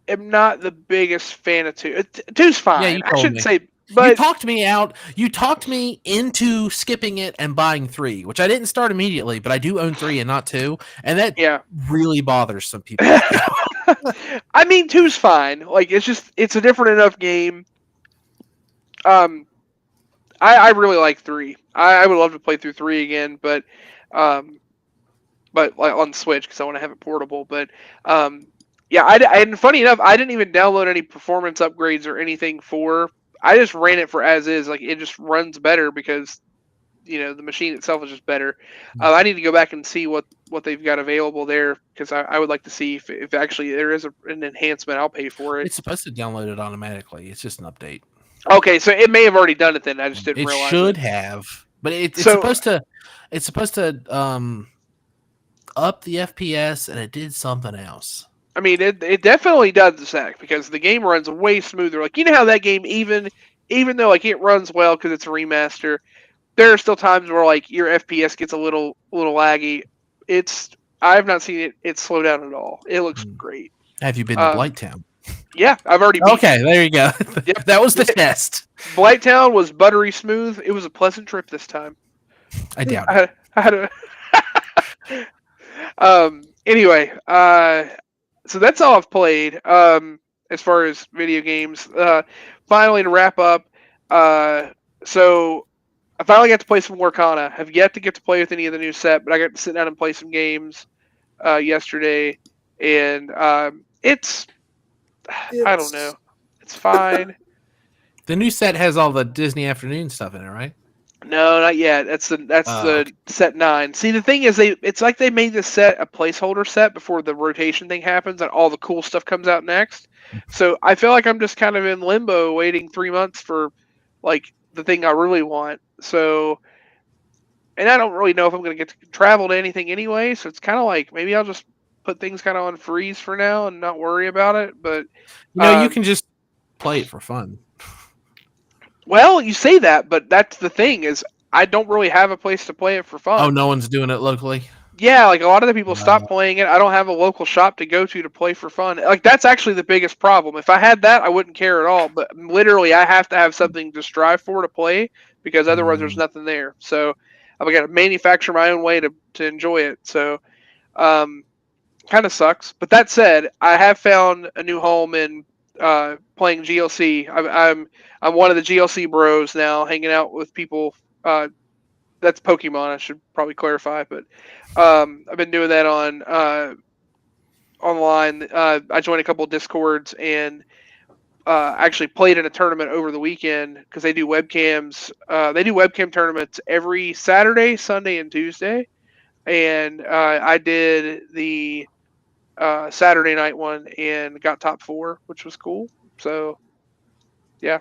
am not the biggest fan of 2. 2's fine. Yeah, you I told shouldn't me. say. But you talked me out. You talked me into skipping it and buying 3, which I didn't start immediately, but I do own 3 and not 2, and that really bothers some people. I mean, 2's fine. Like it's a different enough game. I really like 3. I would love to play through 3 again, but like on Switch because I want to have it portable. But yeah, and funny enough, I didn't even download any performance upgrades or anything for. I just ran it for as is. Like it just runs better because the machine itself is just better. I need to go back and see what they've got available there because I would like to see if actually there is an enhancement. I'll pay for it. It's supposed to download it automatically. It's just an update. Okay, so it may have already done it then. I just didn't realize. It should have, but it's supposed to. It's supposed to up the FPS, and it did something else. I mean, it definitely does that because the game runs way smoother. Like how that game even though like it runs well because it's a remaster, there are still times where like your FPS gets a little laggy. I have not seen it slow down at all. It looks great. Have you been to Blighttown? Yeah, I've already. Okay, there you go. Yep. That was the test. Blighttown was buttery smooth. It was a pleasant trip this time. I doubt it. I had a. Anyway, so that's all I've played. As far as video games, finally to wrap up. So I finally got to play some Warcana. Have yet to get to play with any of the new set, but I got to sit down and play some games yesterday, and it's I don't know. It's fine. The new set has all the Disney Afternoon stuff in it, right? No, not yet. That's the set 9. See, the thing is, it's like they made this set a placeholder set before the rotation thing happens and all the cool stuff comes out next. So I feel like I'm just kind of in limbo, waiting 3 months for like the thing I really want. So, and I don't really know if I'm going to get to travel to anything anyway. So it's kind of like maybe I'll just put things kind of on freeze for now and not worry about it. But you can just play it for fun. Well, you say that, but that's the thing is I don't really have a place to play it for fun. Oh, no one's doing it locally? Yeah, like a lot of the people stop playing it. I don't have a local shop to go to play for fun. Like that's actually the biggest problem. If I had that, I wouldn't care at all. But literally, I have to have something to strive for to play because otherwise there's nothing there. So I've got to manufacture my own way to enjoy it. So kind of sucks. But that said, I have found a new home in playing GLC. I'm one of the GLC bros now, hanging out with people. That's Pokemon. I should probably clarify, but I've been doing that on online. I joined a couple of Discords and actually played in a tournament over the weekend because they do webcams. They do webcam tournaments every Saturday, Sunday, and Tuesday. And I did the Saturday night one and got top 4, which was cool. So, yeah.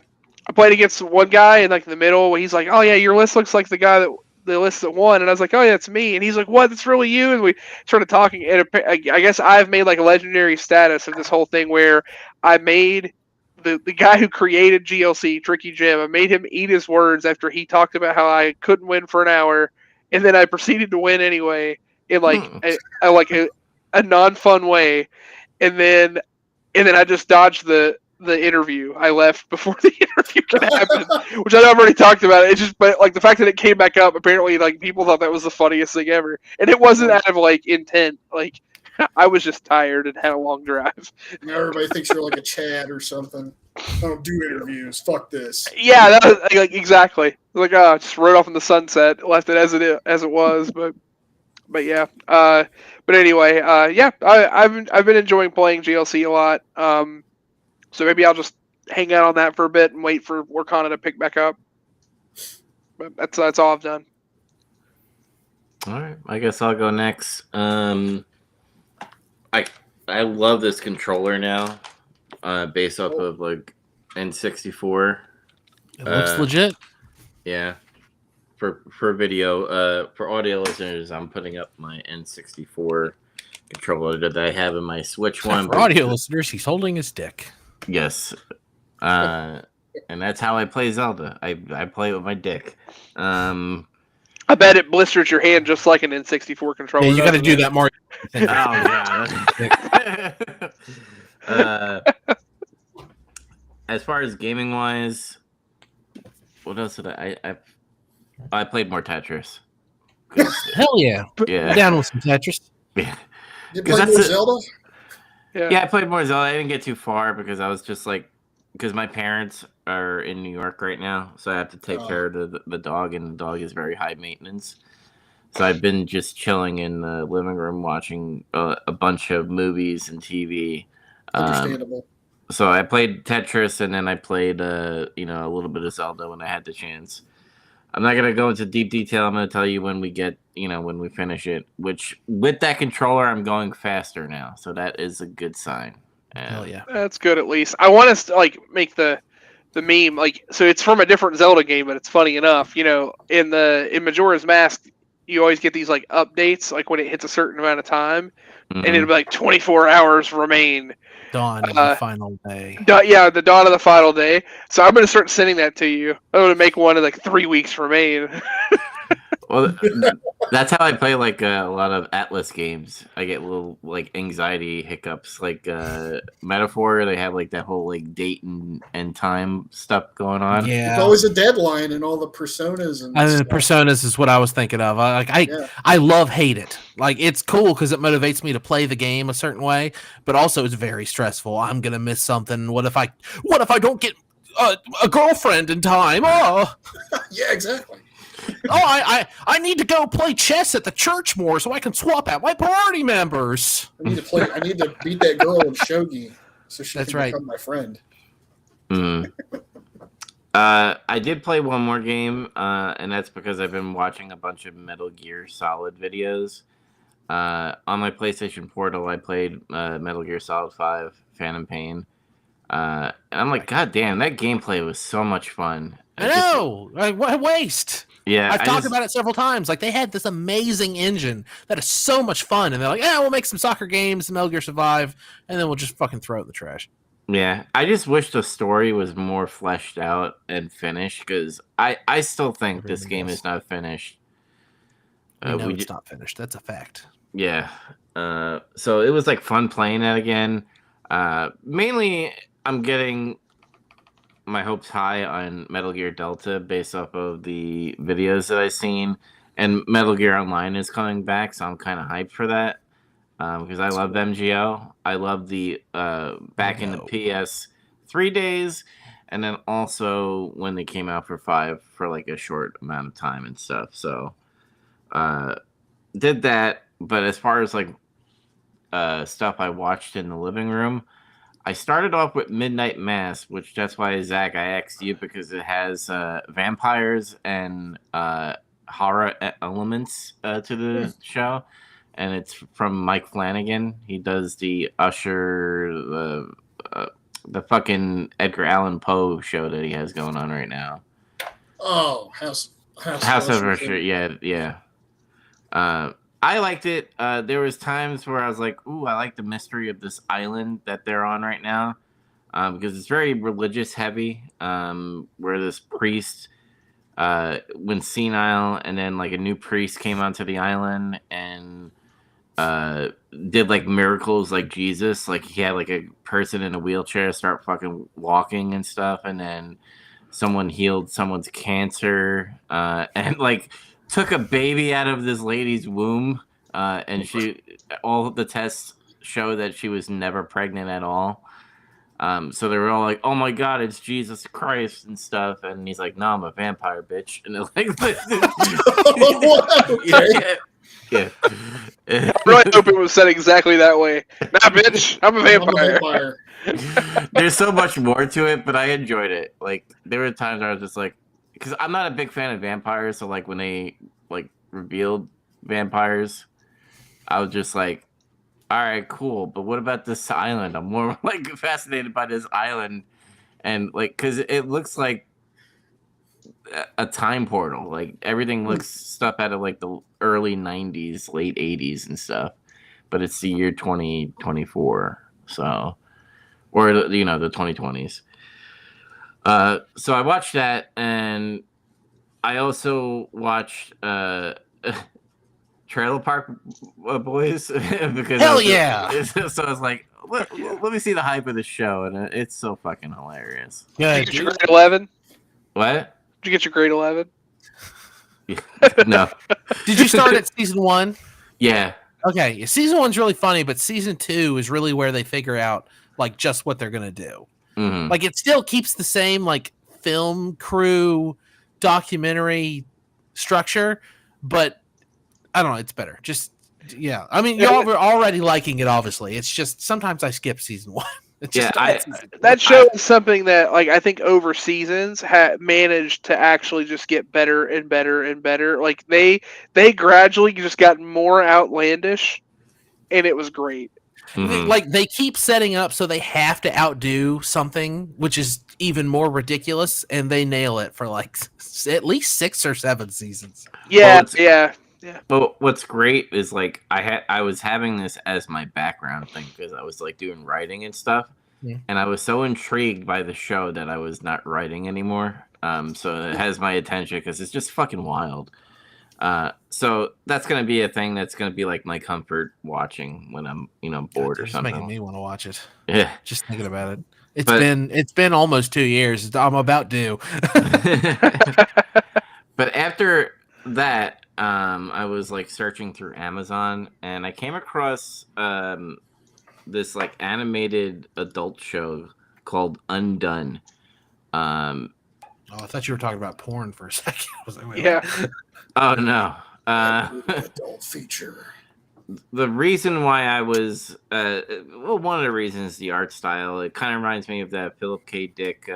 I played against one guy in like the middle. He's like, "Oh yeah, your list looks like the list that won," and I was like, "Oh yeah, it's me." And he's like, "What? That's really you?" And we started talking. And I guess I've made like a legendary status of this whole thing where I made the guy who created GLC, Tricky Jim. I made him eat his words after he talked about how I couldn't win for an hour, and then I proceeded to win anyway. in like a non-fun way, and then I just dodged the interview. I left before the interview could happen, which I know I've already talked about. It's just, but like the fact that it came back up, apparently like people thought that was the funniest thing ever, and it wasn't out of like intent. Like I was just tired and had a long drive. Now everybody thinks you're like a Chad or something. I don't do interviews. Fuck this. Yeah, that was like exactly. Like just rode off in the sunset, left it as it was, but yeah. But anyway, yeah, I've been enjoying playing GLC a lot. So maybe I'll just hang out on that for a bit and wait for Warcana to pick back up. But that's all I've done. All right, I guess I'll go next. I love this controller now, based off of like N64. It looks legit. Yeah. For video, for audio listeners, I'm putting up my N64 controller that I have in my Switch one. For audio listeners, he's holding his dick. Yes. And that's how I play Zelda. I play with my dick. I bet it blisters your hand just like an N64 controller. Yeah, you got to do that more. As far as gaming wise, what else did I played more Tetris. Hell yeah. Yeah. Down with some Tetris. Yeah. You play more Zelda? Yeah, I played more Zelda. I didn't get too far because I was just like, because my parents are in New York right now, so I have to take care of the dog, and the dog is very high maintenance. So I've been just chilling in the living room watching a bunch of movies and TV. Understandable. So I played Tetris, and then I played a little bit of Zelda when I had the chance. I'm not gonna go into deep detail. I'm gonna tell you when we get, when we finish it. Which with that controller, I'm going faster now, so that is a good sign. Hell yeah, that's good at least. I want us to like make the meme like so. It's from a different Zelda game, but it's funny enough. In Majora's Mask, you always get these like updates, like when it hits a certain amount of time, and it'll be like 24 hours remain. Dawn of the final day. Yeah, the dawn of the final day. So I'm going to start sending that to you. I'm going to make one of like 3 weeks remain. Well, that's how I play like a lot of Atlas games. I get little like anxiety hiccups, like Metaphor. They have like that whole like date and time stuff going on. Yeah, it's always a deadline and all the personas and the personas is what I was thinking of. I hate it. Like it's cool because it motivates me to play the game a certain way, but also it's very stressful. I'm gonna miss something. What if I don't get a girlfriend in time? Oh, yeah, exactly. I need to go play chess at the church more so I can swap out my party members. I need to beat that girl in shogi so she can become my friend. I did play one more game, and that's because I've been watching a bunch of Metal Gear Solid videos. On my PlayStation Portal, I played Metal Gear Solid 5, Phantom Pain. And I'm like, God damn, that gameplay was so much fun. I know! What a waste! Yeah, I've talked about it several times. Like, they had this amazing engine that is so much fun, and they're like, we'll make some soccer games, Metal Gear Survive, and then we'll just fucking throw it in the trash. Yeah, I just wish the story was more fleshed out and finished, because I still think this game is not finished. It's not finished. That's a fact. Yeah. So it was, like, fun playing that again. Mainly, I'm getting my hopes high on Metal Gear Delta based off of the videos that I've seen, and Metal Gear Online is coming back, so I'm kind of hyped for that because I love MGO. I love the back in the PS3 days, and then also when they came out for 5 for like a short amount of time and stuff. So did that, but as far as like stuff I watched in the living room, I started off with Midnight Mass, which that's why, Zach, I asked you, because it has vampires and horror elements to the show. And it's from Mike Flanagan. He does the Usher, the fucking Edgar Allan Poe show that he has going on right now. Oh, House of Usher, yeah. I liked it. There was times where I was like, ooh, I like the mystery of this island that they're on right now. Because it's very religious heavy. Where this priest went senile, and then like a new priest came onto the island, and did like miracles like Jesus. Like he had like a person in a wheelchair start fucking walking and stuff, and then someone healed someone's cancer, and like took a baby out of this lady's womb, and all of the tests show that she was never pregnant at all. So they were all like, "Oh my God, it's Jesus Christ" and stuff, and he's like, "No, I'm a vampire, bitch." And they're like, yeah. I really hope it was said exactly that way. Nah, bitch, I'm a vampire. There's so much more to it, but I enjoyed it. Like there were times where I was just like, because I'm not a big fan of vampires, so like when they like revealed vampires, I was just like, all right, cool, but what about this island? I'm more like fascinated by this island, and like because it looks like a time portal. Like everything looks stuff out of like the early 90s, late 80s and stuff, but it's the year 2024, so or the 2020s. So I watched that, and I also watched Trailer Park Boys because Hell yeah! So I was like, let me see the hype of the show, and it's so fucking hilarious. Yeah, Did you get your grade 11? What? Did you get your grade 11? No. Did you start at season 1? Yeah. Okay, season 1's really funny, but season 2 is really where they figure out like just what they're gonna do. Mm-hmm. Like it still keeps the same like film crew documentary structure, but I don't know, it's better. Just yeah. I mean, y'all were already liking it, obviously. It's just sometimes I skip season 1. It's just that show is something that like I think over seasons managed to actually just get better and better and better. Like they gradually just got more outlandish, and it was great. Mm-hmm. Like they keep setting up so they have to outdo something, which is even more ridiculous, and they nail it for like at least 6 or 7 seasons. Yeah, yeah. But what's great is like I was having this as my background thing because I was like doing writing and stuff, and I was so intrigued by the show that I was not writing anymore. So it has my attention because it's just fucking wild. So that's gonna be a thing that's gonna be like my comfort watching when I'm bored or something. Making me want to watch it. Yeah, just thinking about it. It's been almost 2 years. I'm about due. But after that, I was like searching through Amazon, and I came across this like animated adult show called Undone. I thought you were talking about porn for a second. I was like, wait, yeah. Oh no. Adult feature. The reason why I was one of the reasons is the art style. It kind of reminds me of that Philip K. Dick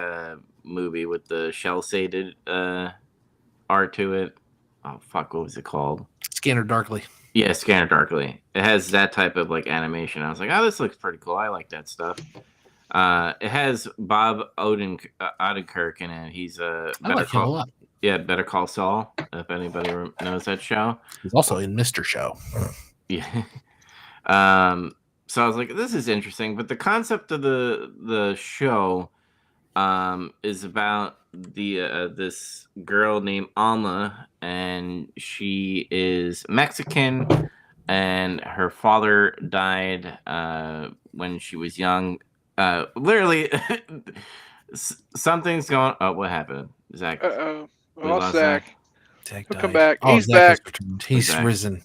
movie with the shell-shaded art to it. Oh fuck, what was it called? Scanner Darkly. Yeah, Scanner Darkly. It has that type of like animation. I was like, oh, this looks pretty cool. I like that stuff. It has Bob Odenkirk in it. He's Better Call Saul. If anybody knows that show, he's also in Mr. Show. Yeah. So I was like, this is interesting. But the concept of the show is about this girl named Alma, and she is Mexican, and her father died when she was young. Literally, something's going. Oh, what happened, Zach? Uh-oh. We lost Zach. He'll come back. He's Zach back. He's risen.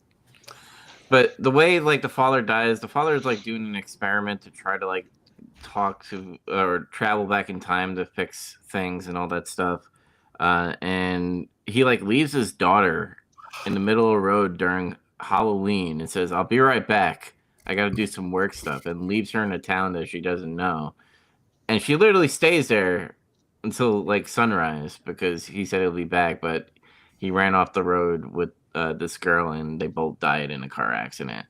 But the way like the father dies, the father is like doing an experiment to try to like talk to or travel back in time to fix things and all that stuff. And he like leaves his daughter in the middle of the road during Halloween and says, "I'll be right back. I got to do some work stuff," and leaves her in a town that she doesn't know. And she literally stays there until like sunrise because he said he'll be back, but he ran off the road with this girl and they both died in a car accident.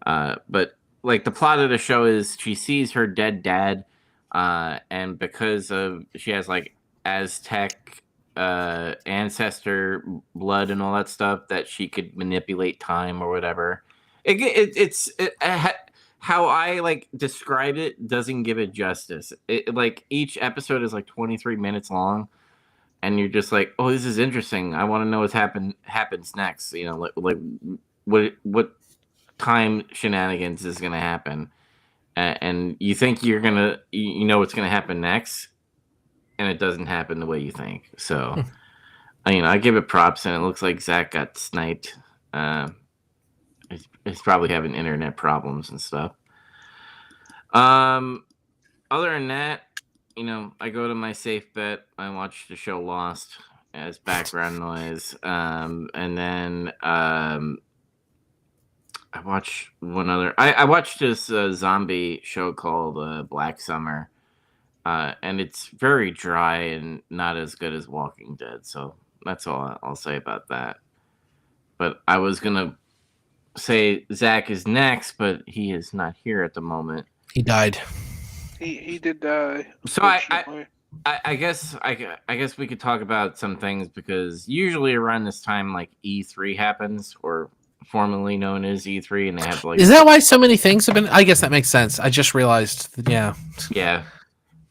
But like the plot of the show is she sees her dead dad, and because of she has like Aztec ancestor blood and all that stuff, that she could manipulate time or whatever. How I like describe it doesn't give it justice. It like each episode is like 23 minutes long, and you're just like, oh, this is interesting. I want to know what happens next. Like what time shenanigans is going to happen, and you think you know what's going to happen next, and it doesn't happen the way you think. So, I give it props, and it looks like Zach got sniped. He's probably having internet problems and stuff. Other than that, I go to my safe bet. I watch the show Lost as background noise, and then I watch one other. I watched this zombie show called Black Summer, and it's very dry and not as good as Walking Dead. So that's all I'll say about that. But I was gonna say Zach is next, but he is not here at the moment. He died. He did die. So I guess we could talk about some things, because usually around this time, like E3 happens, or formerly known as E3, and they have like. Is that why so many things have been? I guess that makes sense. I just realized. Yeah. Yeah.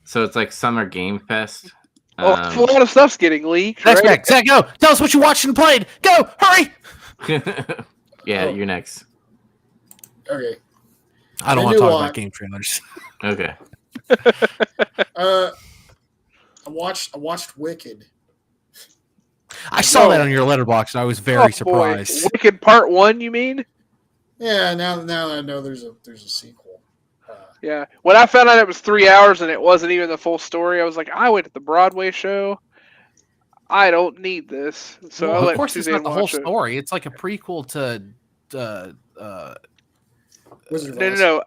So it's like Summer Game Fest. A lot of stuff's getting leaked. Next, Right? Zach, go. Tell us what you watched and played. Go, hurry. Yeah, you're next. Okay. I don't want to talk about game trailers. Okay. I watched Wicked. I saw that on your letterbox, and I was very surprised. Wicked Part 1, you mean? Yeah, now I know there's a sequel. Yeah. When I found out it was 3 hours and it wasn't even the full story, I was like, I went to the Broadway show. I don't need this. So Well, I of course, it's Suzanne not the whole watch it. story. It's like a prequel to. Wizard of Oz. No.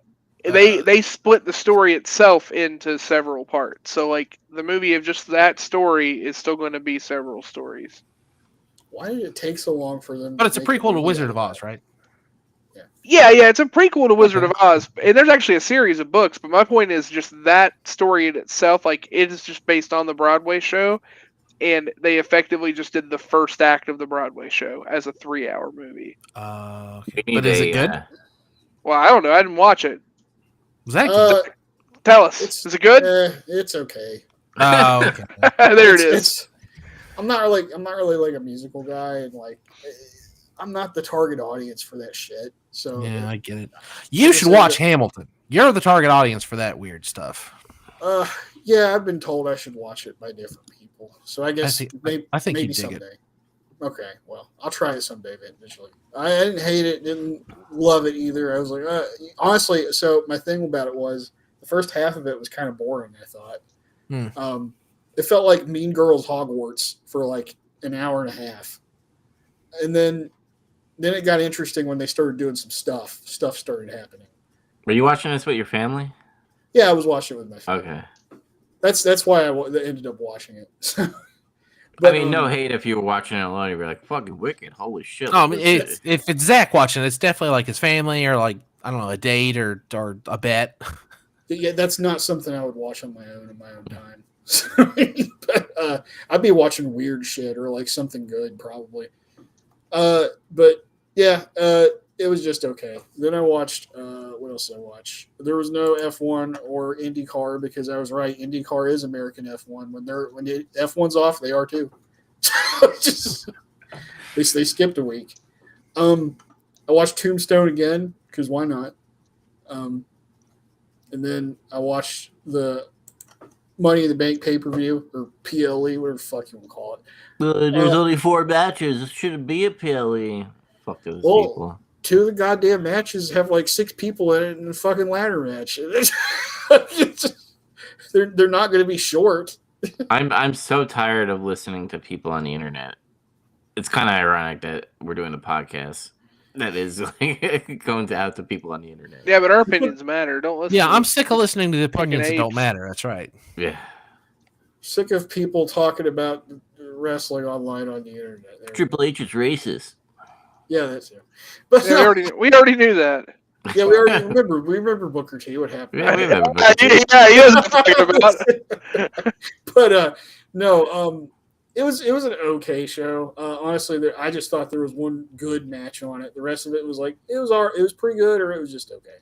They split the story itself into several parts. So like the movie of just that story is still going to be several stories. Why did it take so long for them? But it's a prequel to Wizard of Oz, right? Yeah, it's a prequel to Wizard of Oz, and there's actually a series of books. But my point is just that story in itself, like it is just based on the Broadway show, and they effectively just did the first act of the Broadway show as a 3-hour movie. Okay. But is it good? Well, I don't know. I didn't watch it. Was that good? Tell us. Is it good? It's okay. Oh, okay. There it is. I'm not really like a musical guy, and like I'm not the target audience for that shit. So Yeah, I get it. You should watch Hamilton. You're the target audience for that weird stuff. Yeah, I've been told I should watch it by different people. So I guess maybe you'd dig someday. it. Okay, well, I'll try it someday eventually. I didn't hate it, didn't love it either. I was like, honestly, so my thing about it was the first half of it was kind of boring, I thought. It felt like Mean Girls Hogwarts for like an hour and a half. And then it got interesting when they started doing some stuff. Stuff started happening. Were you watching this with your family? Yeah, I was watching it with my family. Okay. That's why I ended up watching it. But, I mean, no hate if you were watching it alone. You'd be like, fucking Wicked. Holy shit. If it's Zach watching, it's definitely like his family or like, I don't know, a date or a bet. Yeah, that's not something I would watch on my own in my own time. But I'd be watching weird shit or like something good probably. But yeah, it was just okay. Then I watched what else did I watch? There was no F1 or IndyCar because I was right. IndyCar is American F1. When the F1's off, they are too. Just they skipped a week. I watched Tombstone again because why not? And then I watched the Money in the Bank pay-per-view or PLE, whatever the fuck you want to call it. There's only 4 matches. It shouldn't be a PLE. Fuck those people. 2 of the goddamn matches have like 6 people in it in a fucking ladder match. They're not going to be short. I'm so tired of listening to people on the internet. It's kind of ironic that we're doing a podcast that is like going out to people on the internet. Yeah, but our opinions matter. Don't listen. Yeah, I'm sick of listening to the opinions that don't matter. That's right. Yeah. Sick of people talking about wrestling online on the internet. Triple H is racist. Yeah, that's it. But yeah, we already knew that. Yeah, we already remember. We remember Booker T. What happened? Yeah, we remember Booker T. Yeah, he was talking about. But no, it was an okay show. Honestly, I just thought there was one good match on it. The rest of it was like it was pretty good, or it was just okay.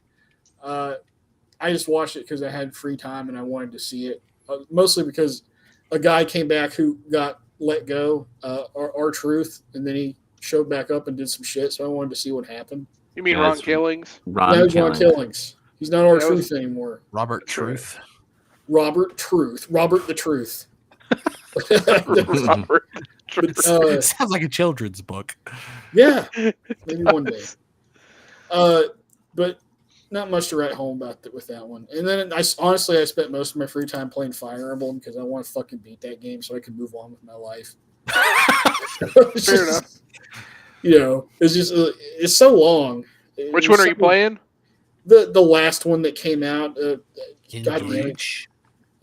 I just watched it because I had free time and I wanted to see it. Mostly because a guy came back who got let go, R-Truth, and then he showed back up and did some shit. So I wanted to see what happened. You mean Yeah, Ron it's Killings? Ron Now he's Killing. Ron Killings. He's not our That was- truth anymore. Robert Truth. Truth. Robert Truth. Robert the Truth. Robert. Sounds like a children's book. Yeah, maybe one day. But not much to write home about with that one. And then I spent most of my free time playing Fire Emblem because I want to fucking beat that game so I can move on with my life. Fair enough. You know, it's so long. Which one are you playing? The last one that came out. God damn it. Engage.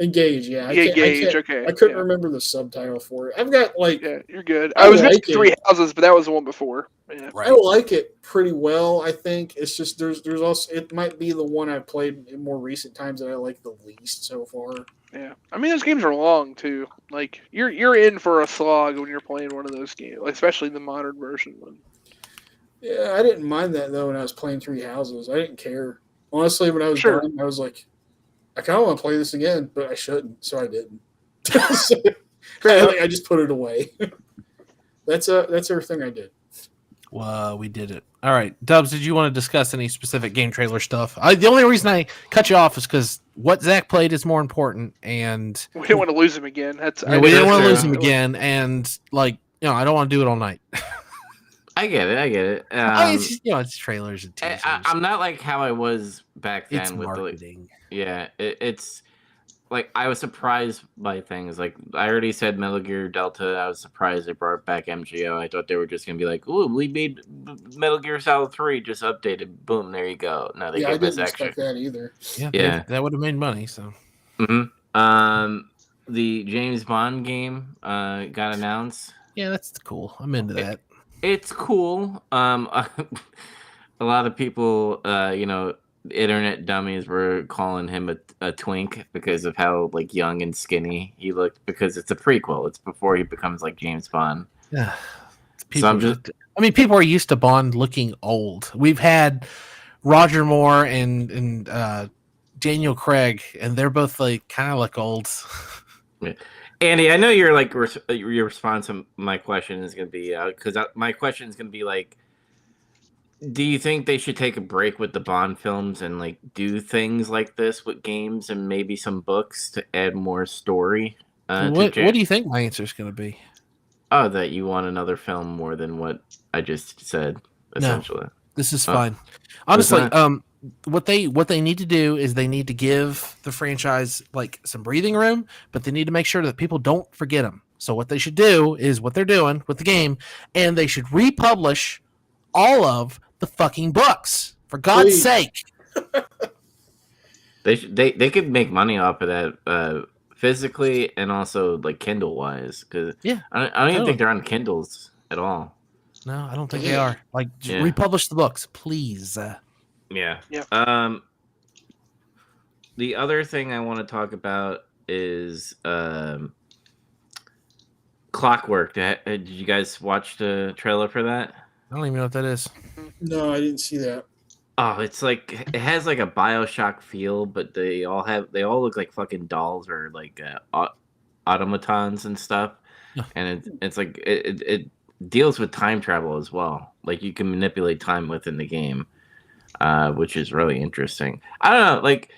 Engage, yeah. Engage, okay. I couldn't remember the subtitle for it. I've got Yeah, you're good. I was like missing Three Houses, but that was the one before. Yeah. Right. I like it pretty well. I think it's just there's also it might be the one I've played in more recent times that I like the least so far. Yeah, I mean those games are long too. Like you're in for a slog when you're playing one of those games, especially the modern version one. Yeah, I didn't mind that though when I was playing Three Houses. I didn't care. Honestly, when I was done, I was like, I kind of want to play this again, but I shouldn't, so I didn't. I just put it away. That's everything I did. Well, we did it. All right, Dubs, did you want to discuss any specific game trailer stuff? The only reason I cut you off is because what Zach played is more important, and We didn't want to lose him again. we didn't want to lose him again, and I don't want to do it all night. I get it. It's just, it's trailers and teasers. I'm not like how I was back then it's with marketing. it's like I was surprised by things. Like I already said, Metal Gear Delta. I was surprised they brought back MGO. I thought they were just gonna be like, "Ooh, we made Metal Gear Solid 3, just updated. Boom, there you go." No, they I gave us didn't extra. expect that either. Yeah, that would have made money. So, the James Bond game got announced. yeah, that's cool. I'm into that. It's cool. A lot of people, internet dummies were calling him a twink because of how like young and skinny he looked, because it's a prequel. It's before he becomes like James Bond. Yeah. People people are used to Bond looking old. We've had Roger Moore and Daniel Craig, and they're both like kind of look old. Yeah. Andy, I know you're like your response to my question is going to be because my question is going to be like, do you think they should take a break with the Bond films and like do things like this with games and maybe some books to add more story? What do you think my answer is going to be? Oh, that you want another film more than what I just said, essentially. No, this is fine. Honestly, what they need to do is they need to give the franchise like some breathing room, but they need to make sure that people don't forget them. So what they should do is what they're doing with the game, and they should republish all of the fucking books, for God's sake. They could make money off of that physically and also like Kindle wise, because I don't even think they're on Kindles at all. No, I don't think they are. Like, republish the books, please. Yeah. Yeah. The other thing I want to talk about is Clockwork. Did you guys watch the trailer for that? I don't even know what that is. No, I didn't see that. Oh, it's like it has like a BioShock feel, but they all look like fucking dolls or like automatons and stuff. And it's like it deals with time travel as well. Like you can manipulate time within the game, which is really interesting. I don't know, like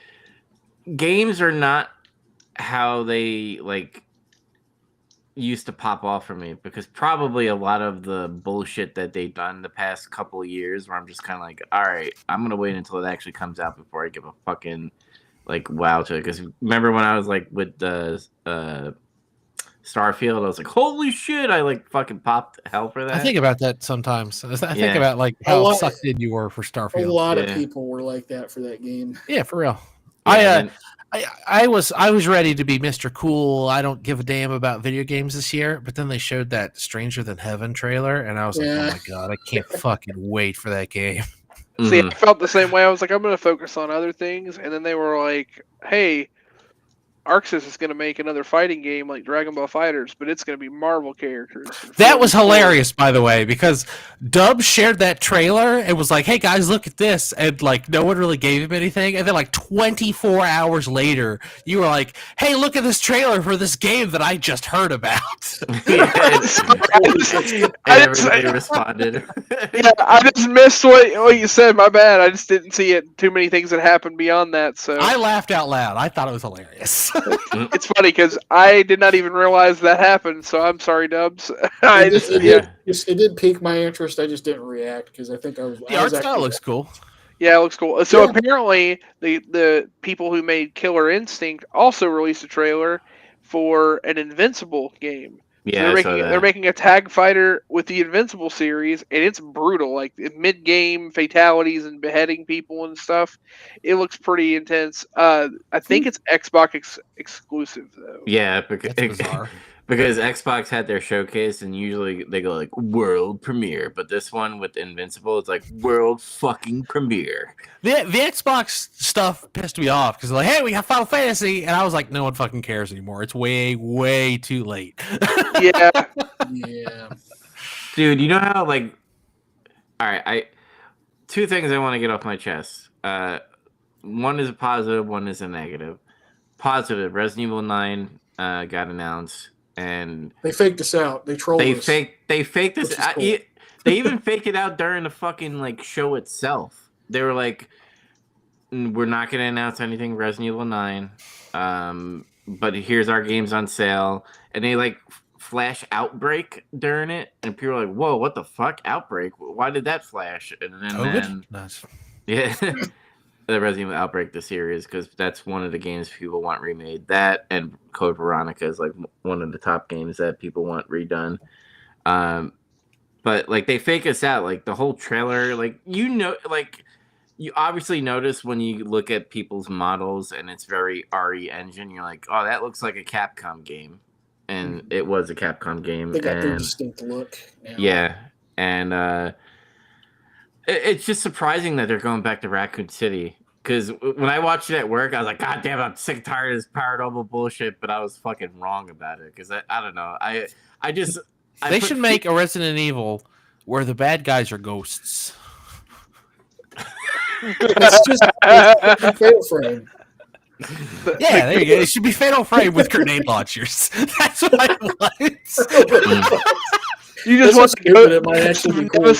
games are not how they like used to pop off for me, because probably a lot of the bullshit that they've done the past couple of years where I'm just kind of like, all right, I'm gonna wait until it actually comes out before I give a fucking like wow to it. Because remember when I was like with the Starfield, I was like, holy shit, I like fucking popped hell for that. I think about that sometimes. I think about like how sucked in you were for Starfield. A lot of people were like that for that game. Yeah, for real. Yeah, I was ready to be Mr. Cool. I don't give a damn about video games this year, but then they showed that Stranger Than Heaven trailer, and I was like, oh my god, I can't fucking wait for that game. See, I felt the same way. I was like, I'm going to focus on other things, and then they were like, hey, Arxis is going to make another fighting game like Dragon Ball Fighters, but it's going to be Marvel characters. That was hilarious, by the way, because Dub shared that trailer and was like, "Hey guys, look at this," and like no one really gave him anything. And then like 24 hours later, you were like, "Hey, look at this trailer for this game that I just heard about." Everybody responded. Yeah, I just missed what you said. My bad. I just didn't see it. Too many things that happened beyond that. So I laughed out loud. I thought it was hilarious. It's funny because I did not even realize that happened. So I'm sorry, Dubs. It did pique my interest. I just didn't react because I think I was. The art style looks cool. Yeah, it looks cool. So apparently, the people who made Killer Instinct also released a trailer for an Invincible game. Yeah, so they're making a tag fighter with the Invincible series, and it's brutal. Like mid-game fatalities and beheading people and stuff. It looks pretty intense. I think it's Xbox exclusive though. Yeah, That's bizarre. because Xbox had their showcase, and usually they go like world premiere, but this one with Invincible, it's like world fucking premiere. The Xbox stuff pissed me off because like, hey, we got Final Fantasy, and I was like, no one fucking cares anymore. It's way too late. Yeah. Yeah. Dude, you know how like, all right, two things I want to get off my chest. One is a positive, one is a negative. Positive, Resident Evil 9 got announced, and They faked us out. They trolled us. They faked this. Cool. They even faked it out during the fucking like show itself. They were like, "We're not going to announce anything Resident Evil 9, but here's our games on sale." And they like flash Outbreak during it, and people are like, "Whoa, what the fuck, Outbreak? Why did that flash?" And then Nice. yeah. The Resident Evil Outbreak, the series, because that's one of the games people want remade. That and Code Veronica is like one of the top games that people want redone. But like they fake us out, like the whole trailer, like like you obviously notice when you look at people's models and it's very RE engine, you're like, oh, that looks like a Capcom game, and it was a Capcom game. They got their distinct look. Now. Yeah, and it's just surprising that they're going back to Raccoon City. Because when I watched it at work, I was like, God damn, I'm sick and tired of this paranormal bullshit. But I was fucking wrong about it. Because I don't know. They should make a Resident Evil where the bad guys are ghosts. It's just Fatal Frame. Yeah, there you go. It should be Fatal Frame with grenade launchers. That's what I want. You just want to go. It might actually be cool.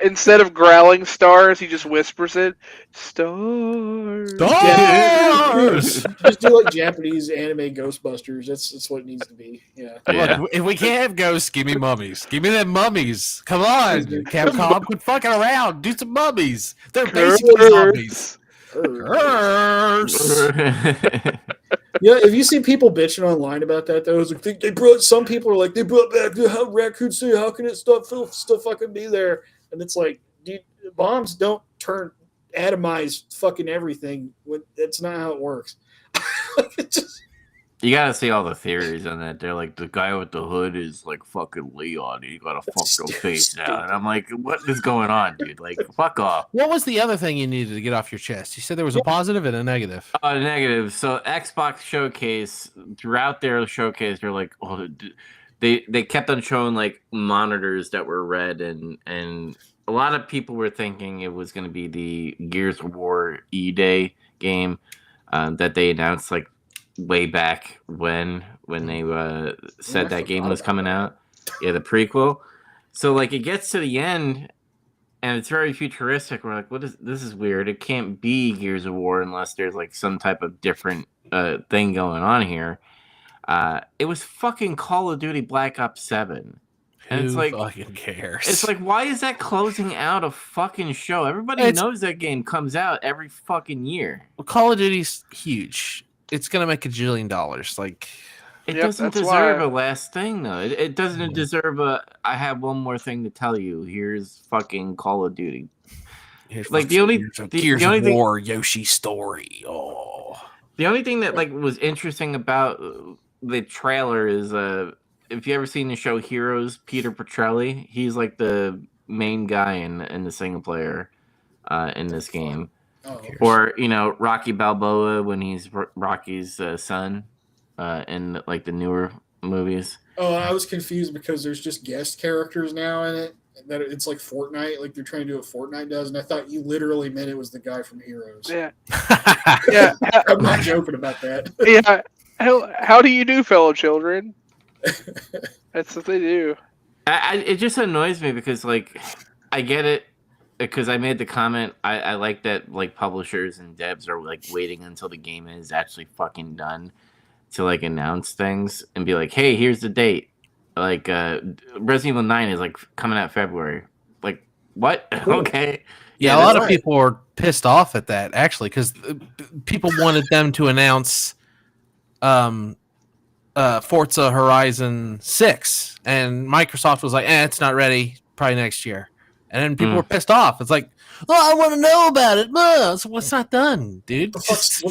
Instead of growling stars, he just whispers it. Stars. Stars. Just do like Japanese anime Ghostbusters. That's what it needs to be. Yeah. Look, if we can't have ghosts, give me mummies. Give me them mummies. Come on, Capcom, quit fucking around. Do some mummies. They're basically zombies. Yeah, have you seen people bitching online about that? Though, like, they brought some people are like they brought back the Raccoon City. How can it still fucking be there? And it's like, dude, bombs don't turn atomize fucking everything. That's not how it works. You gotta see all the theories on that. They're like, the guy with the hood is like fucking Leon. He got a fucked up face now. And I'm like, what is going on, dude? Like, fuck off. What was the other thing you needed to get off your chest? You said there was a positive and a negative. Negative. So Xbox Showcase, throughout their showcase, they're like, oh, they kept on showing like monitors that were red, and a lot of people were thinking it was going to be the Gears of War E-Day game that they announced like way back when they said that game was coming out. Yeah, the prequel. So like it gets to the end and it's very futuristic. We're like, this is weird. It can't be Gears of War unless there's like some type of different thing going on here. It was fucking Call of Duty Black Ops 7. And Who it's like, fucking cares? It's like, why is that closing out a fucking show? Everybody knows that game comes out every fucking year. Well, Call of Duty's huge. It's gonna make $1 jillion. Like, it doesn't deserve a last thing though. It doesn't deserve a. I have one more thing to tell you. Here's fucking Call of Duty. Like the only Gears of War Yoshi story. Oh, the only thing that like was interesting about the trailer is if you ever seen the show Heroes, Peter Petrelli, he's like the main guy in the single player in this game. Oh, Or Rocky Balboa when he's Rocky's son in like the newer movies. oh, I was confused because there's just guest characters now in it. That it's like Fortnite, like they're trying to do what Fortnite does, and I thought you literally meant it was the guy from Heroes. Yeah. Yeah. I'm not joking about that. Yeah. How do you do, fellow children? That's what they do. It just annoys me because like I get it because I made the comment. I like that like publishers and devs are like waiting until the game is actually fucking done to like announce things and be like, hey, here's the date. Like Resident Evil 9 is like coming out February. Like what? Cool. Okay. Yeah, a lot of people are pissed off at that actually because people wanted them to announce Forza Horizon 6, and Microsoft was like, it's not ready, probably next year. And then people were pissed off. It's like, I want to know about it. So it's not done, dude.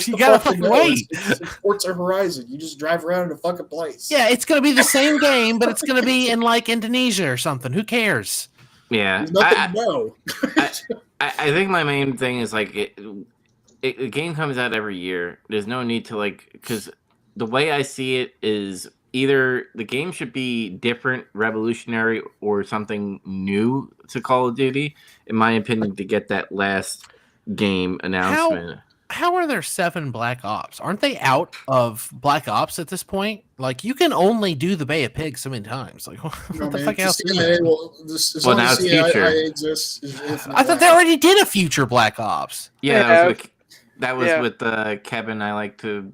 You gotta fucking wait. It's Forza Horizon. You just drive around in a fucking place. Yeah, it's gonna be the same game, but it's gonna be in like Indonesia or something. Who cares? Yeah, There's nothing to know. I think my main thing is like the game comes out every year. There's no need to like because the way I see it is either the game should be different, revolutionary, or something new to Call of Duty, in my opinion, to get that last game announcement. How are there 7 Black Ops? Aren't they out of Black Ops at this point? Like, you can only do the Bay of Pigs so many times. Like, what the fuck else? Well, now it's future. I thought they already did a future Black Ops. Yeah, that was with Kevin. I like to,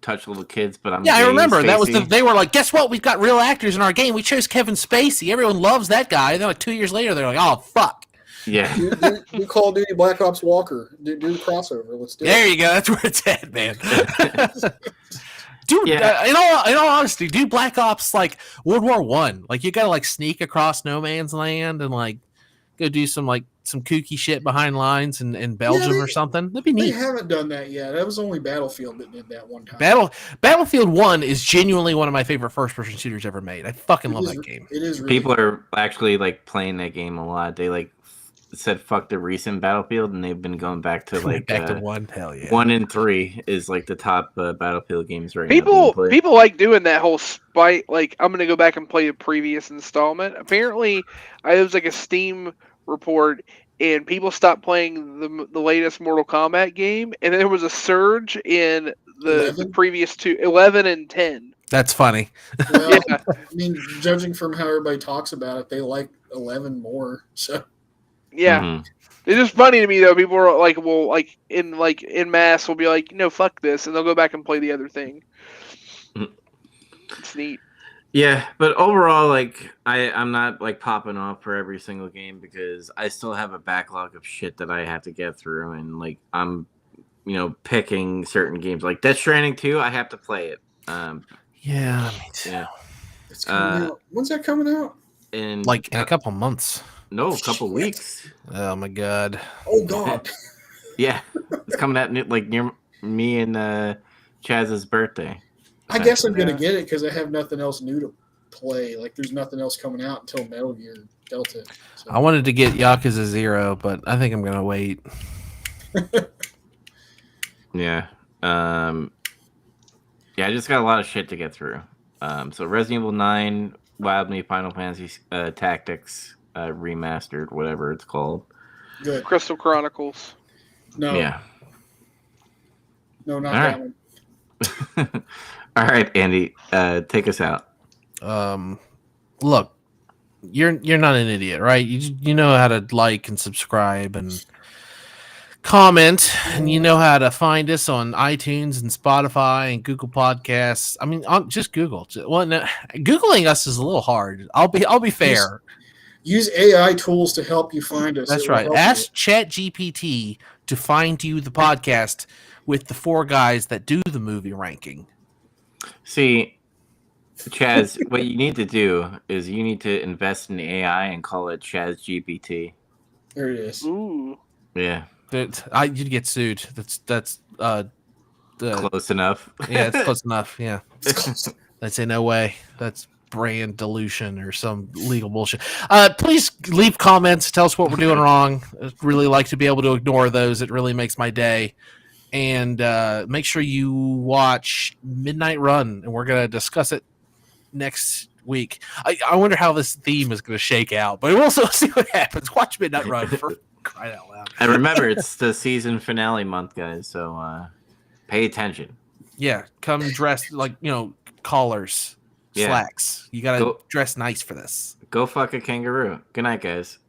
touch little kids, but I'm I remember that was they were like, guess what? We've got real actors in our game. We chose Kevin Spacey. Everyone loves that guy. And then like 2 years later, they're like, oh fuck. Yeah. do Call of Duty Black Ops Walker. Do the crossover. Let's do it. There you go. That's where it's at, man. Dude, in all honesty, do Black Ops like World War One. Like you gotta like sneak across no man's land and like go do some kooky shit behind lines in Belgium or something. That'd be neat. They haven't done that yet. That was only Battlefield that did that one time. Battlefield 1 is genuinely one of my favorite first-person shooters ever made. I fucking love that game. It is. Really People are actually like playing that game a lot. They like said fuck the recent Battlefield, and they've been going back to like back to 1. Hell yeah. 1 and 3 is like the top Battlefield games right now. People like doing that whole spite. Like I'm gonna go back and play a previous installment. Apparently, it was like a Steam report, and people stopped playing the latest Mortal Kombat game, and there was a surge in the previous 2, 11 and 10. That's funny. Well, yeah. I mean, judging from how everybody talks about it, they like 11 more. So yeah. Mm-hmm. It's just funny to me though. People are like, well, like in mass will be like, no, fuck this, and they'll go back and play the other thing. It's neat. Yeah, but overall, like I'm not like popping off for every single game because I still have a backlog of shit that I have to get through, and like I'm, picking certain games. Like Death Stranding 2, I have to play it. Yeah, me too. Yeah. It's coming out. When's that coming out? In a couple months. No, a couple weeks. Oh my god. Oh god. Yeah, it's coming out like near me and Chaz's birthday. I guess I'm gonna get it because I have nothing else new to play. Like, there's nothing else coming out until Metal Gear Delta. So. I wanted to get Yakuza 0, but I think I'm gonna wait. Yeah. I just got a lot of shit to get through. So Resident Evil 9, Wild Me, Final Fantasy Tactics Remastered, whatever it's called. Good. Crystal Chronicles. No. Yeah. No, not that one. All right, Andy, take us out. Look, you're not an idiot, right? You know how to like and subscribe and comment, and you know how to find us on iTunes and Spotify and Google Podcasts. I mean, just Google. Googling us is a little hard. I'll be fair. Use AI tools to help you find us. That's right. Ask ChatGPT to find you the podcast with the 4 guys that do the movie ranking. See, Chaz, what you need to do is you need to invest in AI and call it ChatGPT. There it is. Ooh. Yeah. You'd get sued. That's close enough. Yeah, it's close enough. Yeah. I'd say no way. That's brand dilution or some legal bullshit. Please leave comments. Tell us what we're doing wrong. I'd really like to be able to ignore those. It really makes my day. And make sure you watch Midnight Run, and we're going to discuss it next week. I wonder how this theme is going to shake out, but we'll also see what happens. Watch Midnight Run for crying out loud. And remember, it's the season finale month, guys, so pay attention. Yeah, come dressed like, collars, slacks. You got to dress nice for this. Go fuck a kangaroo. Good night, guys.